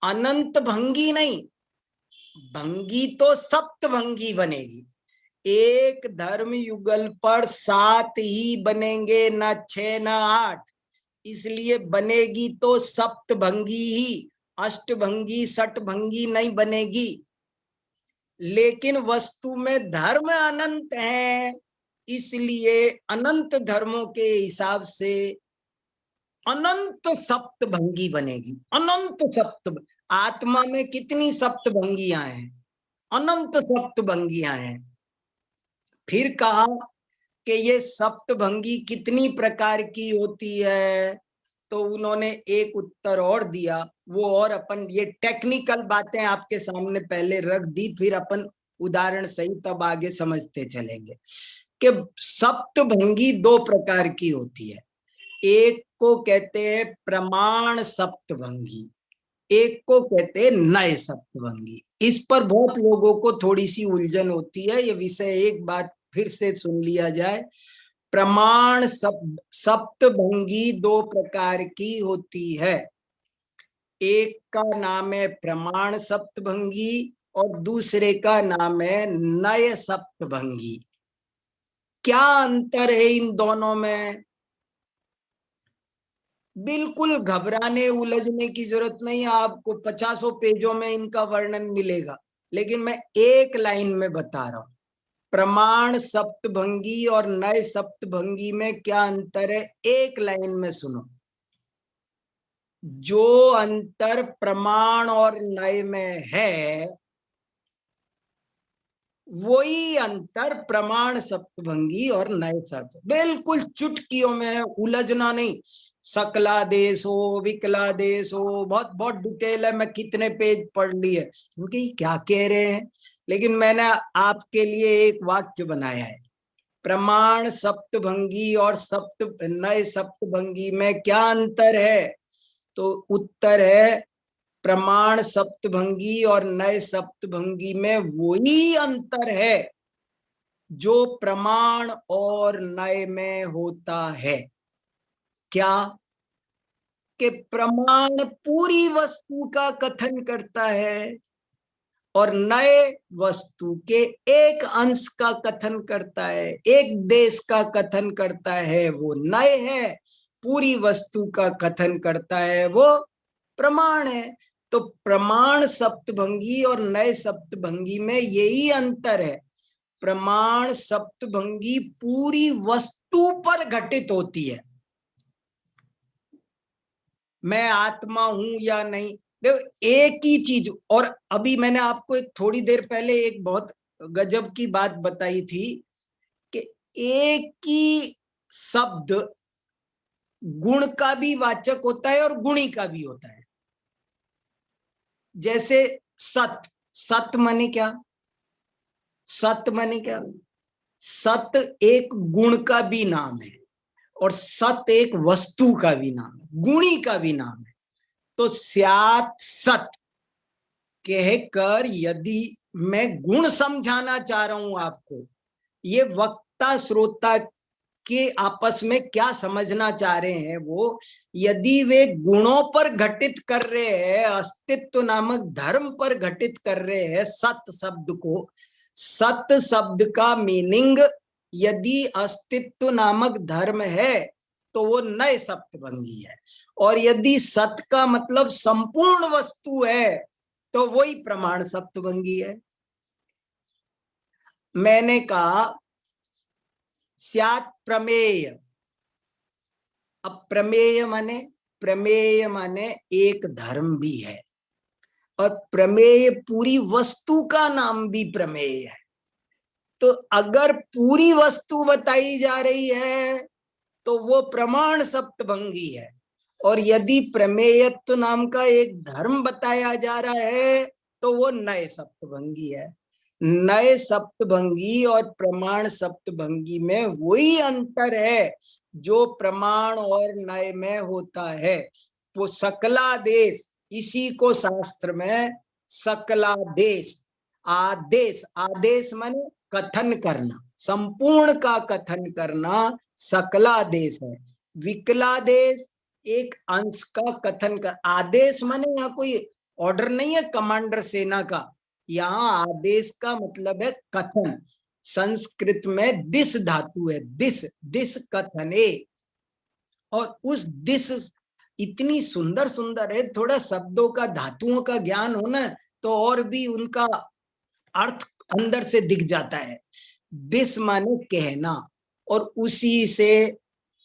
S1: अनंत भंगी नहीं, भंगी तो सप्तभंगी बनेगी। एक धर्म युगल पर 7 ही बनेंगे, न 6 न 8। इसलिए बनेगी तो सप्तभंगी ही, अष्टभंगी षटभंगी नहीं बनेगी। लेकिन वस्तु में धर्म अनंत है, इसलिए अनंत धर्मों के हिसाब से अनंत सप्तभंगी बनेगी। अनंत सप्त। आत्मा में कितनी सप्तभंगियां हैं? अनंत सप्तभंगियां हैं। फिर कहा कि ये सप्तभंगी कितनी प्रकार की होती है? तो उन्होंने एक उत्तर और दिया। वो और अपन ये टेक्निकल बातें आपके सामने पहले रख दी, फिर अपन उदाहरण सही तब आगे समझते चलेंगे कि सप्तभंगी 2 प्रकार की होती है। एक को कहते हैं प्रमाण सप्तभंगी, एक को कहते हैं नए सप्तभंगी। इस पर बहुत लोगों को थोड़ी सी उलझन होती है। ये विषय एक बात फिर से सुन लिया जाए। प्रमाण सप्तभंगी 2 प्रकार की होती है। एक का नाम है प्रमाण सप्तभंगी और दूसरे का नाम है नय सप्तभंगी। क्या अंतर है इन दोनों में? बिल्कुल घबराने उलझने की जरूरत नहीं है। आपको 50 पेजों में इनका वर्णन मिलेगा, लेकिन मैं एक लाइन में बता रहा हूं। प्रमाण सप्तभंगी और नए सप्तभंगी में क्या अंतर है, एक लाइन में सुनो। जो अंतर प्रमाण और नए में है वही अंतर प्रमाण सप्तभंगी और नए सप्त, बिल्कुल चुटकियों में, उलझना नहीं। सकला देश हो, विकला देश हो, बहुत बहुत डिटेल है, मैं कितने पेज पढ़ लिए क्योंकि क्या कह रहे हैं। लेकिन मैंने आपके लिए एक वाक्य बनाया है, प्रमाण सप्तभंगी और नए सप्तभंगी में क्या अंतर है? तो उत्तर है, प्रमाण सप्तभंगी और नए सप्तभंगी में वही अंतर है जो प्रमाण और नए में होता है। क्या? कि प्रमाण पूरी वस्तु का कथन करता है और नए वस्तु के एक अंश का कथन करता है, एक देश का कथन करता है, वो नए है। पूरी वस्तु का कथन करता है, वो प्रमाण है। तो प्रमाण सप्तभंगी और नए सप्तभंगी में यही अंतर है। प्रमाण सप्तभंगी पूरी वस्तु पर घटित होती है, मैं आत्मा हूं या नहीं। देखो एक ही चीज, और अभी मैंने आपको एक थोड़ी देर पहले एक बहुत गजब की बात बताई थी कि एक ही शब्द गुण का भी वाचक होता है और गुणी का भी होता है। जैसे सत, सत माने क्या? सत माने क्या? सत एक गुण का भी नाम है और सत एक वस्तु का भी नाम है, गुणी का भी नाम है। तो स्यात् सत कहकर यदि मैं गुण समझाना चाह रहा हूं आपको, ये वक्ता श्रोता के आपस में क्या समझना चाह रहे हैं, वो यदि वे गुणों पर घटित कर रहे हैं, अस्तित्व नामक धर्म पर घटित कर रहे हैं सत शब्द को, सत शब्द का मीनिंग यदि अस्तित्व नामक धर्म है तो वो नए सप्तभंगी है। और यदि सत का मतलब संपूर्ण वस्तु है तो वही प्रमाण सप्तभंगी है। मैंने कहा स्यात् प्रमेय। अब प्रमेय माने एक धर्म भी है और प्रमेय पूरी वस्तु का नाम भी प्रमेय है। तो अगर पूरी वस्तु बताई जा रही है तो वो प्रमाण सप्तभंगी है, और यदि प्रमेयत्व नाम का एक धर्म बताया जा रहा है तो वो नए सप्तभंगी है। नए सप्तभंगी और प्रमाण सप्तभंगी में वही अंतर है जो प्रमाण और नए में होता है। वो सकलादेश, इसी को शास्त्र में सकलादेश, आदेश, आदेश माने कथन करना, संपूर्ण का कथन करना सकलादेश है। विकलादेश एक अंश का कथन कर, आदेश माने यहाँ कोई ऑर्डर नहीं है कमांडर सेना का, यहाँ आदेश का मतलब है कथन। संस्कृत में दिस धातु है, दिस, दिस कथने, और उस दिस इतनी सुंदर सुंदर है, थोड़ा शब्दों का धातुओं का ज्ञान हो ना तो और भी उनका अर्थ अंदर से दिख जाता है। दिस माने कहना, और उसी से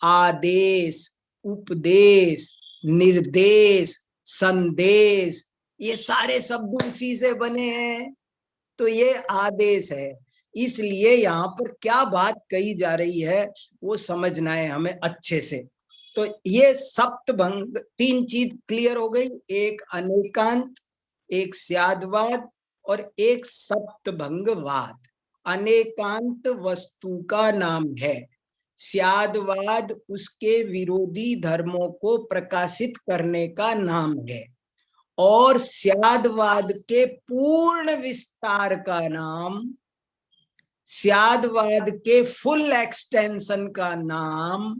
S1: आदेश, उपदेश, निर्देश, संदेश, ये सारे शब्द उसी से बने हैं। तो ये आदेश है। इसलिए यहाँ पर क्या बात कही जा रही है वो समझना है हमें अच्छे से। तो ये सप्तभंग, तीन चीज क्लियर हो गई, एक अनेकांत, एक स्याद्वाद और एक सप्तभंगवाद। अनेकांत वस्तु का नाम है, स्याद्वाद उसके विरोधी धर्मों को प्रकाशित करने का नाम है, और स्याद्वाद के पूर्ण विस्तार का नाम, स्याद्वाद के फुल एक्सटेंशन का नाम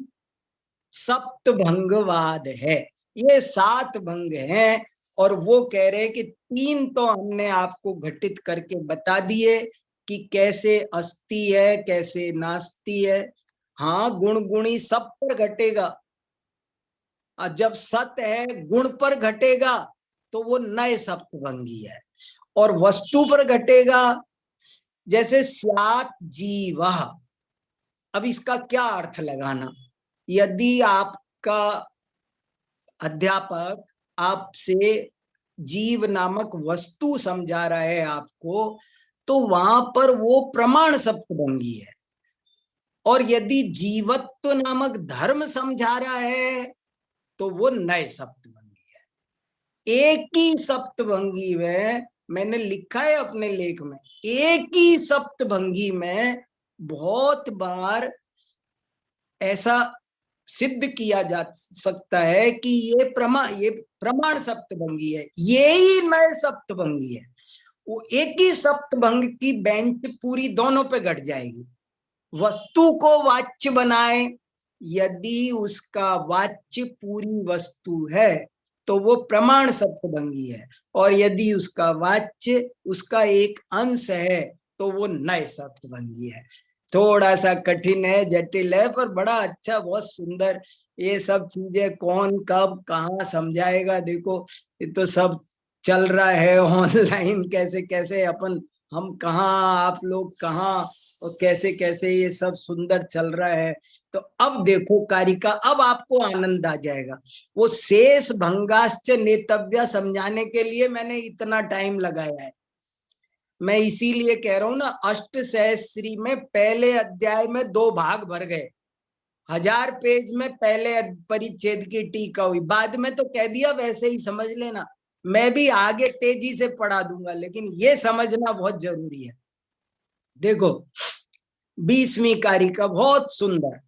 S1: सप्तभंगवाद है। ये 7 भंग हैं, और वो कह रहे हैं कि 3 तो हमने आपको घटित करके बता दिए कि कैसे अस्ति है, कैसे नास्ति है। हाँ, गुण गुणी सब पर घटेगा, जब सत है गुण पर घटेगा तो वो नए सप्तभंगी है, और वस्तु पर घटेगा जैसे स्यात् जीवः। अब इसका क्या अर्थ लगाना? यदि आपका अध्यापक आपसे जीव नामक वस्तु समझा रहा है आपको, तो वहां पर वो प्रमाण सप्तभंगी है। और यदि जीवत्व नामक धर्म समझा रहा है तो वो नए सप्तभंगी है। एक ही सप्तभंगी में, मैंने लिखा है अपने लेख में, एक ही सप्तभंगी में बहुत बार ऐसा सिद्ध किया जा सकता है कि ये प्रमाण सप्तभंगी है, ये ही नए सप्तभंगी है। वो एक ही सप्तभंग की बेंच पूरी दोनों पे घट जाएगी। वस्तु को वाच्य बनाए, यदि उसका वाच्य पूरी वस्तु है तो वो प्रमाण सप्तभंगी है, और यदि उसका वाच्य उसका एक अंश है तो वो नए सप्तभंगी है। थोड़ा सा कठिन है, जटिल है, पर बड़ा अच्छा, बहुत सुंदर। ये सब चीजें कौन कब कहाँ समझाएगा? देखो, ये तो सब चल रहा है ऑनलाइन, कैसे कैसे अपन, हम कहाँ, आप लोग कहाँ, और कैसे कैसे ये सब सुंदर चल रहा है। तो अब देखो कारिका, अब आपको आनंद आ जाएगा। वो शेष भंगाश्च नेतव्य समझाने के लिए मैंने इतना टाइम लगाया है। मैं इसीलिए कह रहा हूं ना, अष्ट सहस्त्री में पहले अध्याय में 2 भाग भर गए। 1000 पेज में पहले परिच्छेद की टीका हुई, बाद में तो कह दिया वैसे ही समझ लेना। मैं भी आगे तेजी से पढ़ा दूंगा, लेकिन ये समझना बहुत जरूरी है। देखो 20वीं कारिका बहुत सुंदर।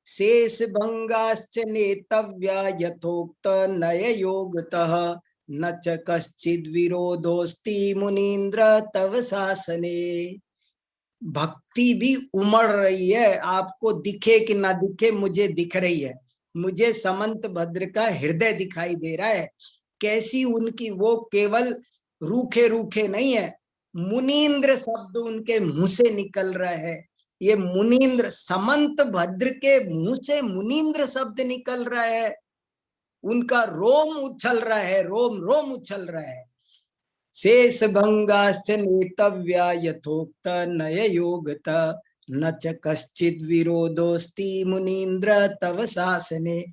S1: शेष भंगाश्च नेतव्या यथोक्त नय योगतः, न च कश्चिद विरोधोस्ति मुनीन्द्र तव शासने। भक्ति भी उमड़ रही है, आपको दिखे कि ना दिखे, मुझे दिख रही है। मुझे समंत भद्र का हृदय दिखाई दे रहा है। कैसी उनकी, वो केवल रूखे रूखे नहीं है, मुनीन्द्र शब्द उनके मुंह से निकल रहा है। ये मुनीन्द्र, समंत भद्र के मुंह से मुनीन्द्र शब्द निकल रहा है। उनका रोम उछल रहा है, रोम रोम उछल रहा है। शेष भंगाश्च नेतव्या यथोक्त नय योगत, न च कश्चिद विरोधोस्ति मुनीन्द्र तव शासने।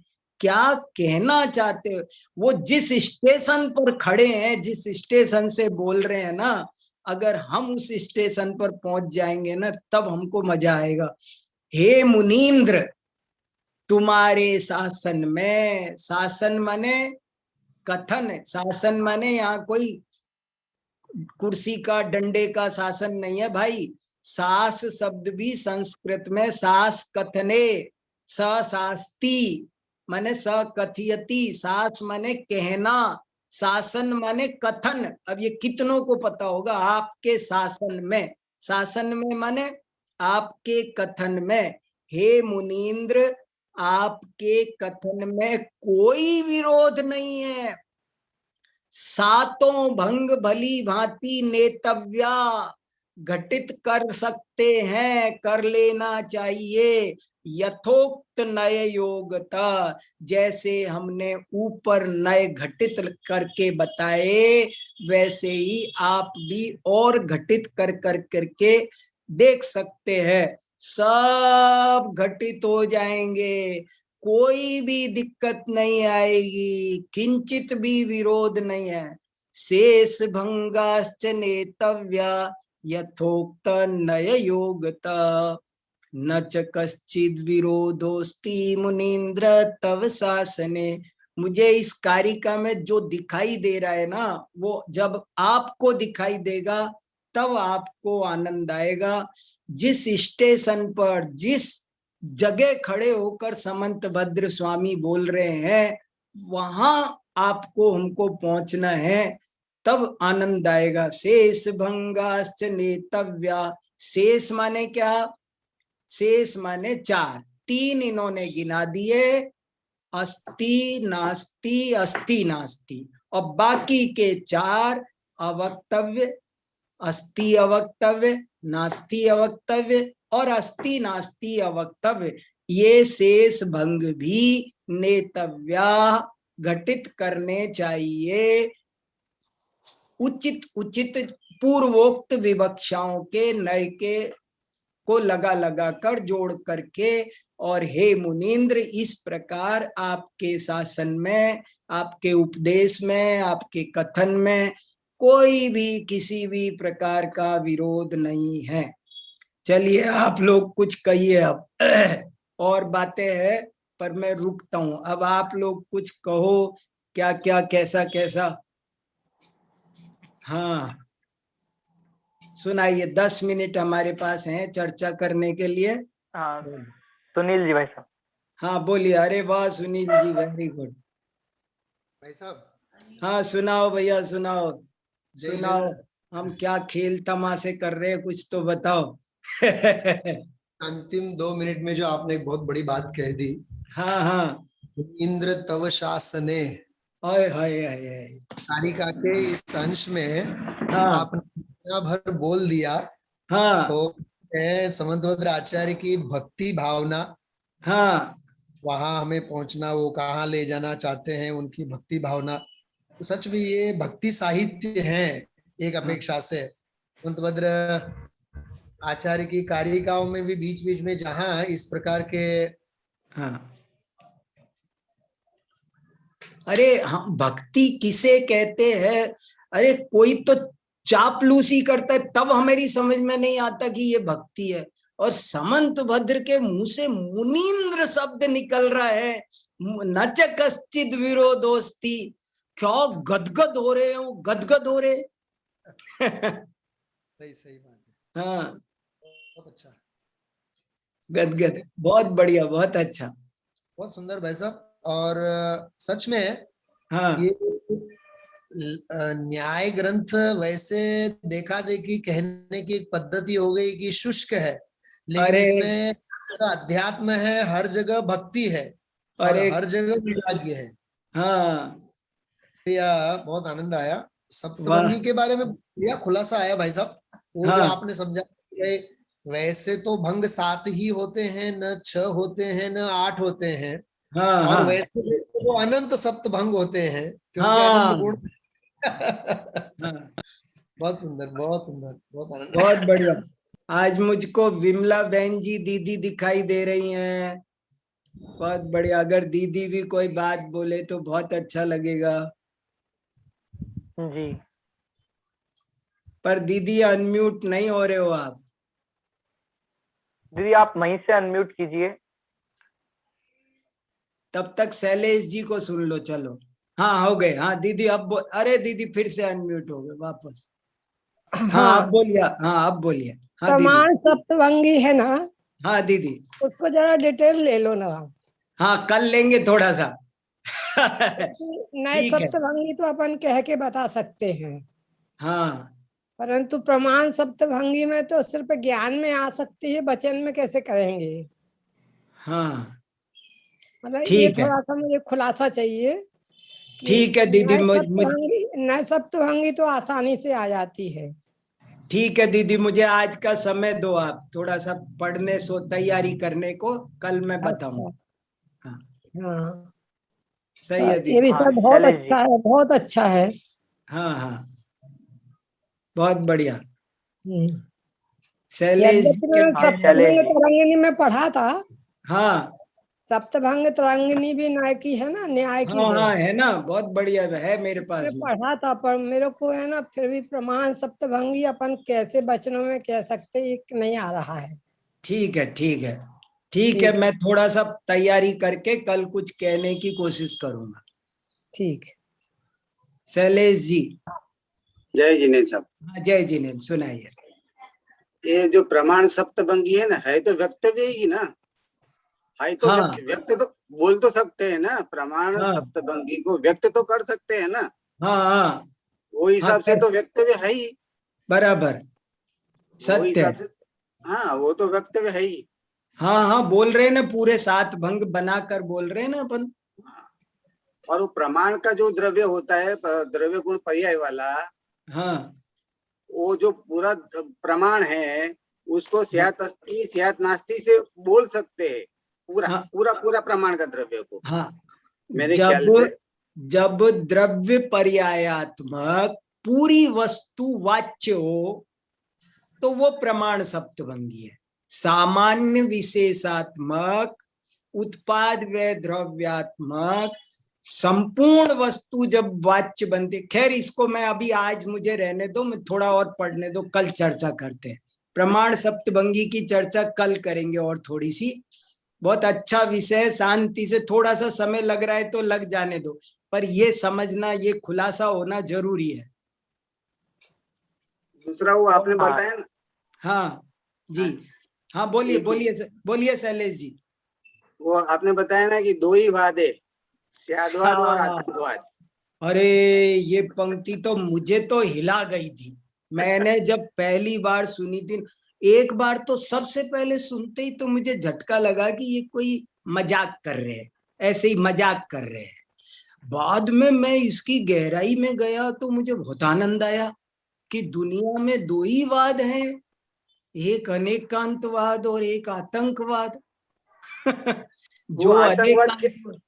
S1: क्या कहना चाहते हो? वो जिस स्टेशन पर खड़े हैं, जिस स्टेशन से बोल रहे हैं ना, अगर हम उस स्टेशन पर पहुंच जाएंगे ना, तब हमको मजा आएगा। हे मुनीन्द्र, तुम्हारे शासन में, शासन माने कथन, शासन माने यहाँ कोई कुर्सी का, डंडे का शासन नहीं है भाई। सास शब्द भी संस्कृत में सास कथने, सशास्ति माने सकथयति, सास माने कहना, शासन माने कथन। अब ये कितनों को पता होगा? आपके शासन में, शासन में माने आपके कथन में। हे मुनीन्द्र, आपके कथन में कोई विरोध नहीं है। सातों भंग भली भांति नेतव्या घटित कर सकते हैं, कर लेना चाहिए। यथोक्त नय योगता, जैसे हमने ऊपर नए घटित करके बताए, वैसे ही आप भी और घटित कर कर करके देख सकते हैं। सब घटित हो जाएंगे, कोई भी दिक्कत नहीं आएगी, किंचित भी विरोध नहीं है। शेष भंगाश्च नेतव्या यथोक्त नय योगता, न च कश्चिद विरोधोस्ति मुनीन्द्र तव शासने। मुझे इस कारिका में जो दिखाई दे रहा है ना, वो जब आपको दिखाई देगा तब आपको आनंद आएगा। जिस स्टेशन पर, जिस जगह खड़े होकर समंत भद्र स्वामी बोल रहे हैं, वहां आपको हमको पहुंचना है, तब आनंद आएगा। शेष भंगाश्च नेतव्या, शेष माने क्या? शेष माने 4, 3 इन्होंने गिना दिए, अस्ति नास्ति अस्ति नास्ति, और बाकी के 4 अवक्तव्य, अस्ति अवक्तव्य, नास्ति अवक्तव्य और अस्ति नास्ति अवक्तव्य, ये शेष भंग भी नेतव्या घटित करने चाहिए। उचित उचित पूर्वोक्त विवक्षाओं के नए के को लगा लगा कर, जोड़ करके। और हे मुनीन्द्र, इस प्रकार आपके शासन में, आपके उपदेश में, आपके कथन में कोई भी किसी भी प्रकार का विरोध नहीं है। चलिए आप लोग कुछ कहिए अब। और बातें हैं पर मैं रुकता हूं, अब आप लोग कुछ कहो, क्या क्या कैसा कैसा। हाँ सुनाइए, 10 मिनट हमारे पास हैं चर्चा करने के लिए।
S2: हाँ सुनील जी भाई साहब।
S1: हाँ बोलिए। अरे वाह सुनील जी, वेरी गुड।
S3: भाई साहब।
S1: हाँ सुनाओ भैया सुनाओ।
S3: जय
S1: सुनाओ,
S3: हिंद।
S1: हम क्या खेल तमाशे कर रहे हैं, कुछ तो बताओ।
S3: अंतिम 2 मिनट में जो आपने एक बहुत बड़ी बात कह दी,
S1: हाँ हाँ।
S3: इंद्र तव शासने,
S1: हाय हाय हाय हाय।
S3: कारिका के इस अंश में
S1: हाँ
S3: आपने दुनिया भर बोल दिया।
S1: हाँ
S3: तो समंतभद्र आचार्य की भक्ति भावना,
S1: हाँ
S3: वहां हमें पहुंचना, वो कहाँ ले जाना चाहते हैं, उनकी भक्ति भावना, तो सच में ये भक्ति साहित्य है एक
S1: हाँ
S3: अपेक्षा से। समंतभद्र आचार्य की कारिकाओं में भी बीच बीच में जहां इस प्रकार के
S1: हाँ। अरे हम भक्ति किसे कहते हैं? अरे कोई तो चापलूसी करता है तब हमारी समझ में नहीं आता कि ये भक्ति है। और समंत भद्र के मुंह से मुनीन्द्र शब्द निकल रहा है, न च कश्चित विरोधोस्ति। क्या गदगद हो रहे हैं वो, गदगद हो रहे।
S3: सही सही बात है।
S1: हाँ
S3: बहुत अच्छा,
S1: गदगद, बहुत बढ़िया, बहुत अच्छा।
S3: बहुत सुंदर भाई साहब। और सच में
S1: हाँ
S3: ये न्याय ग्रंथ वैसे देखा देखी कहने की एक पद्धति हो गई कि शुष्क है, लेकिन
S1: अरे
S3: इसमें अध्यात्म है, हर जगह भक्ति है और
S1: अरे
S3: हर जगह वैराग्य है।
S1: हाँ
S3: यह बहुत आनंद आया।
S1: वाह।
S3: सप्तभंगी के बारे में यह खुलासा आया भाई साहब, वो जो
S1: हाँ
S3: आपने समझा कि वैसे तो भंग 7 ही होते हैं, न 6 होते हैं, न 8 होते हैं,
S1: हाँ
S3: और
S1: हाँ
S3: वैसे वो अनंत सप्तभंग होते हैं क्योंकि अनंत
S1: हाँ
S3: गुण।
S1: हाँ।
S3: बहुत सुंदर, बहुत सुंदर, बहुत
S1: बहुत
S3: आनंद।
S1: बढ़िया। आज मुझको विमला बहन जी दीदी दिखाई दे रही हैं। बहुत बढ़िया, अगर दीदी भी कोई बात बोले तो बहुत अच्छा लगेगा।
S2: जी
S1: पर दीदी अनम्यूट नहीं हो रहे हो आप।
S2: दीदी आप वहीं से अनम्यूट कीजिए।
S1: तब तक शैलेश जी को सुन लो, चलो। हाँ हो गए, हाँ दीदी अब अरे दीदी फिर से अनम्यूट हो गए वापस। हाँ अब
S4: हाँ,
S1: बोलिए, हाँ अब बोलिए। हाँ दीदी।
S4: प्रमाण सप्तभंगी है ना,
S1: हाँ दीदी।
S4: उसको जरा डिटेल ले लो ना।
S1: हाँ कल लेंगे थोड़ा सा।
S4: नए
S1: ठीक है।
S4: सप्तभंगी तो अपन कह के बता सकते हैं,
S1: हाँ
S4: परंतु प्रमाण सप्तभंगी में तो सिर्फ ज्ञान में आ सकती है, वचन में कैसे करेंगे?
S1: हाँ
S4: मतलब ये
S1: ठीक है।
S4: थोड़ा सा मुझे खुलासा चाहिए कि
S1: ठीक है दीदी,
S4: नए सप्तभंगी तो आसानी से आ जाती है।
S1: ठीक है दीदी, मुझे आज का समय दो, आप थोड़ा सा पढ़ने सो तैयारी करने को, कल मैं बताऊंगा।
S4: अच्छा।
S1: हाँ
S4: हाँ,
S1: सही
S4: तो
S1: है
S4: ये
S1: दीदी।
S2: हाँ
S4: विषय बहुत
S2: शैलेश जी।
S4: अच्छा है, बहुत अच्छा है।
S1: हाँ हाँ बहुत बढ़िया।
S4: हम्म।
S1: शैलेश जी
S4: यद्यपि
S1: के
S4: मैं
S2: हाँ शैलेश
S4: सप्तभंग
S2: जी।
S4: तरंगिणी में पढ़ा था,
S1: हाँ
S4: सप्तभंग तरंगिणी भी न्याय की है ना, न्याय की
S1: हाँ
S4: है।
S1: हाँ है ना, बहुत बढ़िया है मेरे
S4: मैं
S1: पास में।
S4: पढ़ा था, पर मेरे को है ना फिर भी प्रमाण सप्तभंगी अपन कैसे वचनों में कह सकते, एक नहीं आ रहा है।
S1: ठीक है ठीक है। ठीक है,
S4: ठीक,
S1: मैं थोड़ा सा तैयारी करके कल कुछ कहने की कोशिश करूंगा।
S4: ठीक।
S1: शैलेश जी।
S5: जय जिनेन्द्र साहब।
S1: हाँ जय जिनेन्द्र, सुनाइए।
S5: ये जो प्रमाण सप्तभंगी है ना, है तो वक्तव्य ही ना, है तो
S1: हाँ
S5: व्यक्त तो बोल तो सकते हैं ना, प्रमाण
S1: हाँ
S5: सप्तभंगी को व्यक्त तो कर सकते हैं ना,
S1: हाँ हाँ
S5: वो
S1: हाँ
S5: हिसाब से तो वक्तव्य है ही,
S1: बराबर,
S5: वो
S1: सत्य
S5: हिसाब
S1: है।
S5: से। हाँ वो तो वक्तव्य है ही।
S1: हाँ हाँ बोल रहे हैं ना, पूरे 7 भंग बनाकर बोल रहे हैं ना अपन।
S5: और वो प्रमाण का जो द्रव्य होता है, द्रव्य गुण पर्याय वाला,
S1: हाँ
S5: वो जो पूरा प्रमाण है, उसको
S1: हाँ
S5: स्यात् अस्ति स्यात् नास्ति से बोल सकते हैं, पूरा
S1: हाँ
S5: पूरा पूरा प्रमाण का द्रव्य को,
S1: हाँ।
S5: मेरे
S1: जब
S5: ख्याल से।
S1: जब द्रव्य पर्यायात्मक पूरी वस्तु वाच्य हो तो वो प्रमाण सप्तभंगी है। सामान्य विशेषात्मक उत्पाद व द्रव्यात्मक संपूर्ण वस्तु जब वाच्य बनती, खैर इसको मैं अभी आज मुझे रहने दो, मैं थोड़ा और पढ़ने दो, कल चर्चा करते हैं। प्रमाण सप्तभंगी की चर्चा कल करेंगे और थोड़ी सी, बहुत अच्छा विषय, शांति से, थोड़ा सा समय लग रहा है तो लग जाने दो, पर ये समझना, ये खुलासा होना जरूरी है।
S5: दूसरा वो आपने
S2: हाँ।
S5: बताया ना,
S1: हाँ जी, हाँ बोलिए बोलिए बोलिए शैलेश जी।
S5: वो आपने बताया ना कि दो ही वाद है, स्यादवाद और
S1: हाँ,
S5: आतंकवाद।
S1: अरे ये पंक्ति तो मुझे तो हिला गई थी, मैंने जब पहली बार सुनी थी। एक बार तो सबसे पहले सुनते ही तो मुझे झटका लगा कि ये कोई मजाक कर रहे हैं, ऐसे ही मजाक कर रहे हैं। बाद में मैं इसकी गहराई में गया तो मुझे बहुत आनंद आया कि दुनिया में दो ही वाद हैं, एक अनेकांतवाद और एक आतंकवाद।
S5: वो
S1: जो
S5: आतंकवाद के,
S1: अनेकांत,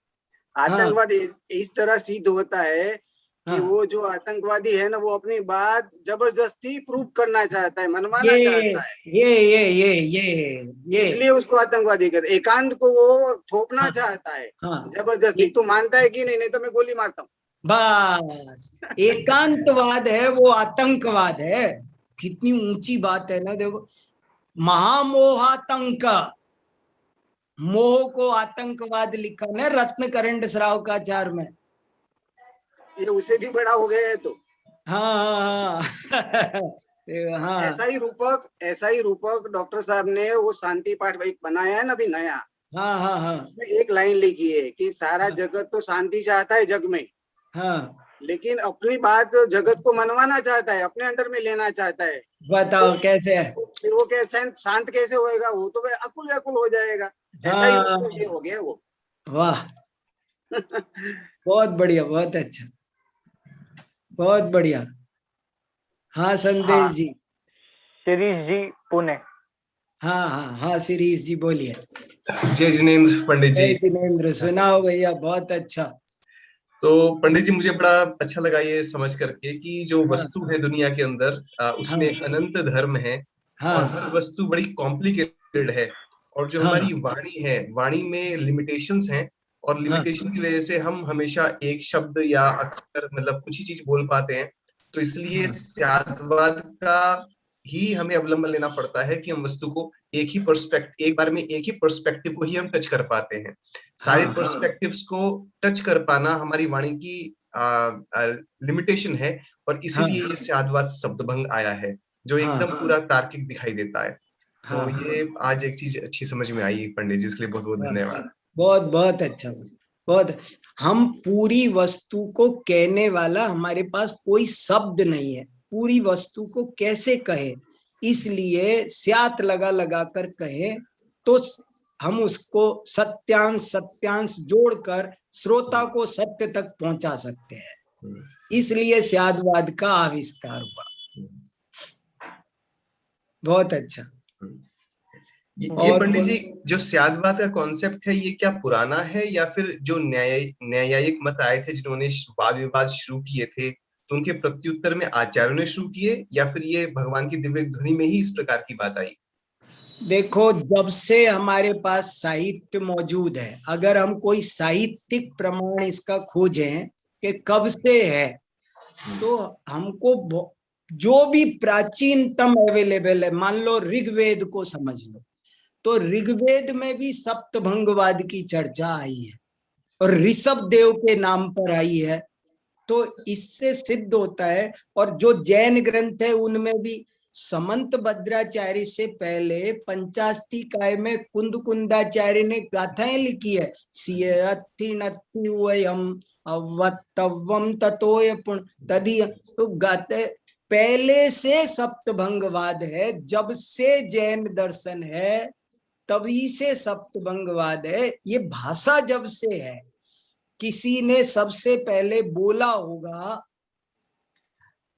S1: हाँ
S5: आतंकवाद इस तरह सिद्ध होता है कि
S1: हाँ,
S5: वो जो आतंकवादी है ना, वो अपनी बात जबरदस्ती प्रूव करना चाहता है, मनवाना
S1: ये
S5: चाहता है,
S1: ये
S5: इसलिए उसको आतंकवादी कहते हैं। एकांत को वो थोपना
S1: हाँ
S5: चाहता है
S1: हाँ,
S5: जबरदस्ती।
S1: ये
S5: तू मानता है कि नहीं? नहीं तो मैं गोली मारता हूँ।
S1: बस एकांतवाद है, वो आतंकवाद है। कितनी ऊंची बात है ना, देखो, महामोहातंक, मोह को आतंकवाद लिखा ना रत्नकरंड श्रावकाचार में।
S5: ये उससे भी बड़ा हो गया है तो।
S1: हाँ हाँ हाँ
S5: ऐसा ही रूपक डॉक्टर साहब ने वो शांति पाठ एक बनाया है ना अभी नया,
S1: हाँ हाँ हाँ
S5: उसमें एक लाइन लिखी है कि सारा जगत तो शांति चाहता है जग में,
S1: हाँ,
S5: लेकिन अपनी बात जगत को मनवाना चाहता है, अपने अंडर में लेना चाहता है।
S1: बताओ कैसे है।
S5: तो फिर वो कैसे शांत कैसे होएगा? वो तो अकुल व्याकुल हो जाएगा। ऐसा ही
S1: हाँ,
S5: रूपक ये हो गया वो।
S1: वाह, बहुत बढ़िया, बहुत अच्छा, बहुत बढ़िया। हाँ संदेश
S2: हाँ,
S1: जी,
S2: शिरीष जी पुणे।
S1: हाँ हाँ हाँ, शिरीष जी बोलिए।
S6: जय जिनेन्द्र पंडित जी।
S1: जय जिनेन्द्र, सुनाओ भैया, बहुत अच्छा।
S6: तो पंडित जी, मुझे बड़ा अच्छा लगा ये समझ करके कि जो
S1: हाँ
S6: वस्तु है दुनिया के अंदर, उसमें
S1: हाँ
S6: अनंत धर्म है और
S1: हाँ
S6: हर वस्तु बड़ी कॉम्प्लिकेटेड है। और जो
S1: हाँ
S6: हमारी वाणी है, वाणी में लिमिटेशंस हैं और
S1: हाँ
S6: लिमिटेशन की वजह से हम हमेशा एक शब्द या अक्षर, मतलब कुछ ही चीज बोल पाते हैं। तो इसलिए
S1: हाँ
S6: स्यादवाद का ही हमें अवलंबन लेना पड़ता है कि हम वस्तु को एक बार में एक ही पर्सपेक्टिव को ही हम टच कर पाते हैं। सारे
S1: हाँ
S6: पर्सपेक्टिव्स को टच कर पाना हमारी वाणी की लिमिटेशन है, और इसीलिए ये स्यादवाद शब्दभंग आया है, जो
S1: हाँ
S6: एकदम पूरा तार्किक दिखाई देता है।
S1: हाँ
S6: तो ये आज एक चीज अच्छी समझ में आई पंडित जी, इसके लिए बहुत बहुत
S1: हाँ,
S6: धन्यवाद।
S1: बहुत बहुत अच्छा, बहुत। हम पूरी वस्तु को कहने वाला, हमारे पास कोई शब्द नहीं है, पूरी वस्तु को कैसे कहे, इसलिए स्यात लगा लगा कर कहे तो हम उसको सत्यांश सत्यांश जोड़कर श्रोता को सत्य तक पहुंचा सकते हैं, इसलिए स्यादवाद का आविष्कार हुआ। बहुत अच्छा।
S6: ये पंडित जी, जो स्यादवाद का कॉन्सेप्ट है, ये क्या पुराना है या फिर जो न्यायिक मत आए थे जिन्होंने वाद विवाद शुरू किए थे, तो उनके प्रत्युत्तर में आचार्यों ने शुरू किए, या फिर ये भगवान की दिव्य ध्वनि में ही इस प्रकार की बात आई? देखो,
S1: जब से हमारे पास साहित्य मौजूद है, अगर हम कोई साहित्यिक प्रमाण इसका खोजें कि कब से है, तो हमको जो भी प्राचीनतम अवेलेबल है, मान लो ऋग्वेद को समझ लो, तो ऋग्वेद में भी सप्तभंगवाद की चर्चा आई है और ऋषभ देव के नाम पर आई है। तो इससे सिद्ध होता है, और जो जैन ग्रंथ है उनमें भी समंत भद्राचार्य से पहले पंचास्तिकाय में कुंद कुंदाचार्य ने गाथाएं लिखी है, अवत्तवम ततोय पुण्य तदीय। तो गाते पहले से सप्तभंगवाद है, जब से जैन दर्शन है तभी से सप्तभंगवाद है। ये भाषा जब से है, किसी ने सबसे पहले बोला होगा।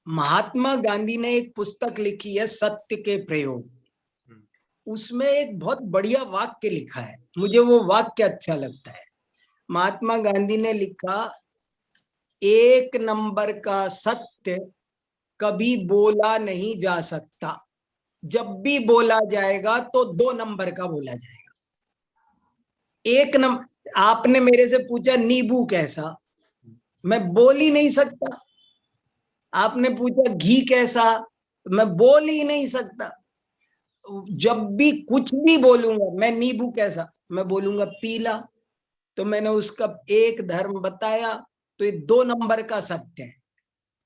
S1: महात्मा गांधी ने एक पुस्तक लिखी है सत्य के प्रयोग, उसमें एक बहुत बढ़िया वाक्य लिखा है, मुझे वो वाक्य अच्छा लगता है। महात्मा गांधी ने लिखा, एक नंबर का सत्य कभी बोला नहीं जा सकता, जब भी बोला जाएगा तो 2 नंबर का बोला जाएगा। एक नंबर, आपने मेरे से पूछा नींबू कैसा, मैं बोल ही नहीं सकता। आपने पूछा घी कैसा, मैं बोल ही नहीं सकता। जब भी कुछ भी बोलूंगा, मैं नींबू कैसा, मैं बोलूंगा पीला। तो मैंने उसका एक धर्म बताया, तो ये 2 नंबर का सत्य है।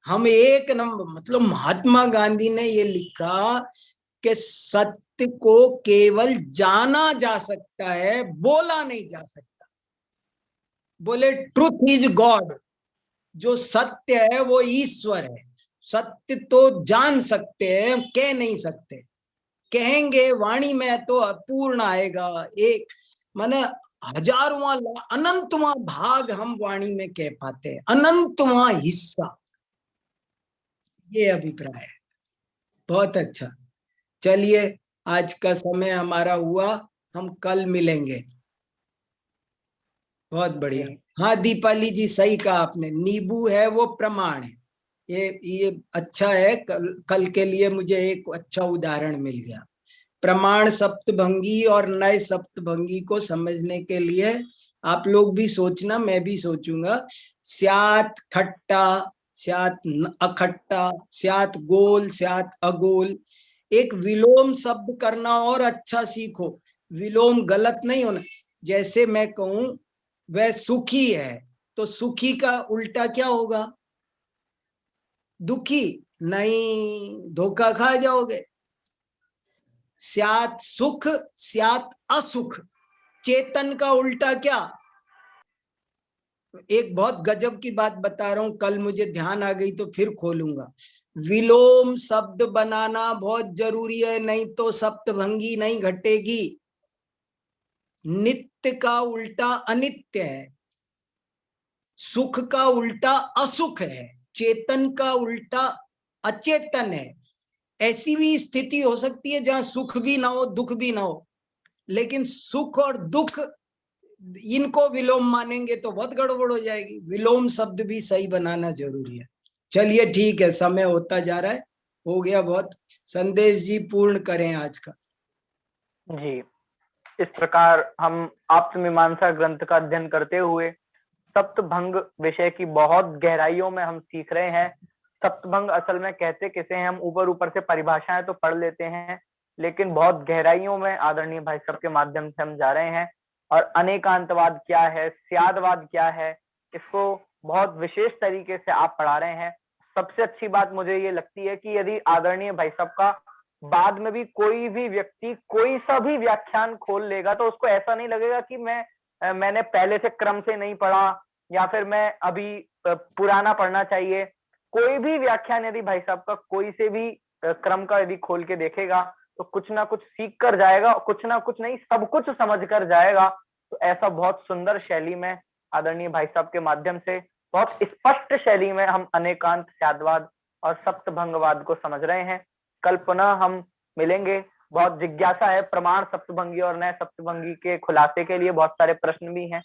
S1: हम 1 नंबर, मतलब महात्मा गांधी ने ये लिखा कि सत्य को केवल जाना जा सकता है, बोला नहीं जा सकता। बोले ट्रुथ इज गॉड, जो सत्य है वो ईश्वर है। सत्य तो जान सकते हैं, कह नहीं सकते। कहेंगे वाणी में तो अपूर्ण आएगा, एक माने हजारवां अनंतवां भाग हम वाणी में कह पाते हैं, अनंतवां हिस्सा। ये अभिप्राय है। बहुत अच्छा। चलिए, आज का समय हमारा हुआ, हम कल मिलेंगे। बहुत बढ़िया। हाँ दीपाली जी, सही कहा आपने, नींबू है वो प्रमाण है। ये अच्छा है, कल के लिए मुझे एक अच्छा उदाहरण मिल गया। प्रमाण सप्तभंगी और नए सप्तभंगी को समझने के लिए आप लोग भी सोचना, मैं भी सोचूंगा। स्यात खट्टा, स्यात अखट्टा, स्यात गोल, स्यात अगोल। एक विलोम शब्द करना और अच्छा सीखो। विलोम गलत नहीं होना। जैसे मैं कहूं वह सुखी है, तो सुखी का उल्टा क्या होगा? दुखी। नहीं, धोखा खा जाओगे। स्यात सुख, स्यात असुख। चेतन का उल्टा क्या? एक बहुत गजब की बात बता रहा हूं, कल मुझे ध्यान आ गई तो फिर खोलूंगा। विलोम शब्द बनाना बहुत जरूरी है, नहीं तो सप्तभंगी नहीं घटेगी। नित्य का उल्टा अनित्य है, सुख का उल्टा असुख है, चेतन का उल्टा अचेतन है। ऐसी भी स्थिति हो सकती है जहां सुख भी ना हो, दुख भी ना हो, लेकिन सुख और दुख इनको विलोम मानेंगे तो बहुत गड़बड़ हो जाएगी। विलोम शब्द भी सही बनाना जरूरी है। चलिए ठीक है, समय होता जा रहा है, हो गया बहुत। संदेश जी पूर्ण करें आज का।
S2: जी, इस प्रकार हम आप्तमीमांसा ग्रंथ का अध्ययन करते हुए सप्तभंग विषय की बहुत गहराइयों में हम सीख रहे हैं। सप्तभंग असल में कहते किसे हैं, हम ऊपर ऊपर से परिभाषाएं तो पढ़ लेते हैं, लेकिन बहुत गहराइयों में आदरणीय भाई साहब के माध्यम से हम जा रहे हैं। और अनेकांतवाद क्या है, स्यादवाद क्या है, इसको बहुत विशेष तरीके से आप पढ़ा रहे हैं। सबसे अच्छी बात मुझे ये लगती है कि यदि आदरणीय भाई साहब का बाद में भी कोई भी व्यक्ति कोई सा भी व्याख्यान खोल लेगा तो उसको ऐसा नहीं लगेगा कि मैंने पहले से क्रम से नहीं पढ़ा या फिर मैं अभी पुराना पढ़ना चाहिए। कोई भी व्याख्यान यदि भाई साहब का कोई से भी क्रम का यदि खोल के देखेगा तो कुछ ना कुछ सीख कर जाएगा, कुछ ना कुछ नहीं सब कुछ समझ कर जाएगा। तो ऐसा बहुत सुंदर शैली में आदरणीय भाई साहब के माध्यम से बहुत स्पष्ट शैली में हम अनेकांत स्यादवाद और सप्तभंगवाद को समझ रहे हैं। कल पुनः हम मिलेंगे। बहुत जिज्ञासा है प्रमाण सप्तभंगी और नए सप्तभंगी के खुलासे के लिए, बहुत सारे प्रश्न भी हैं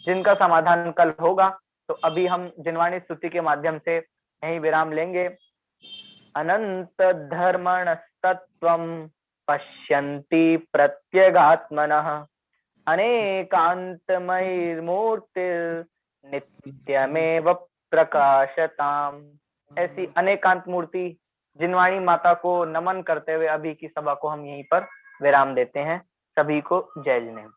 S2: जिनका समाधान कल होगा। तो अभी हम जिनवाणी स्तुति के माध्यम से यही विराम लेंगे। अनंत धर्मणस्तत्वं पश्यन्ति प्रत्यगात्मनः अनेकांतमयीर्मूर्तिर् नित्यमेव प्रकाशताम्। ऐसी अनेकांत मूर्ति जिनवाणी माता को नमन करते हुए अभी की सभा को हम यहीं पर विराम देते हैं। सभी को जय जिनेन्द्र।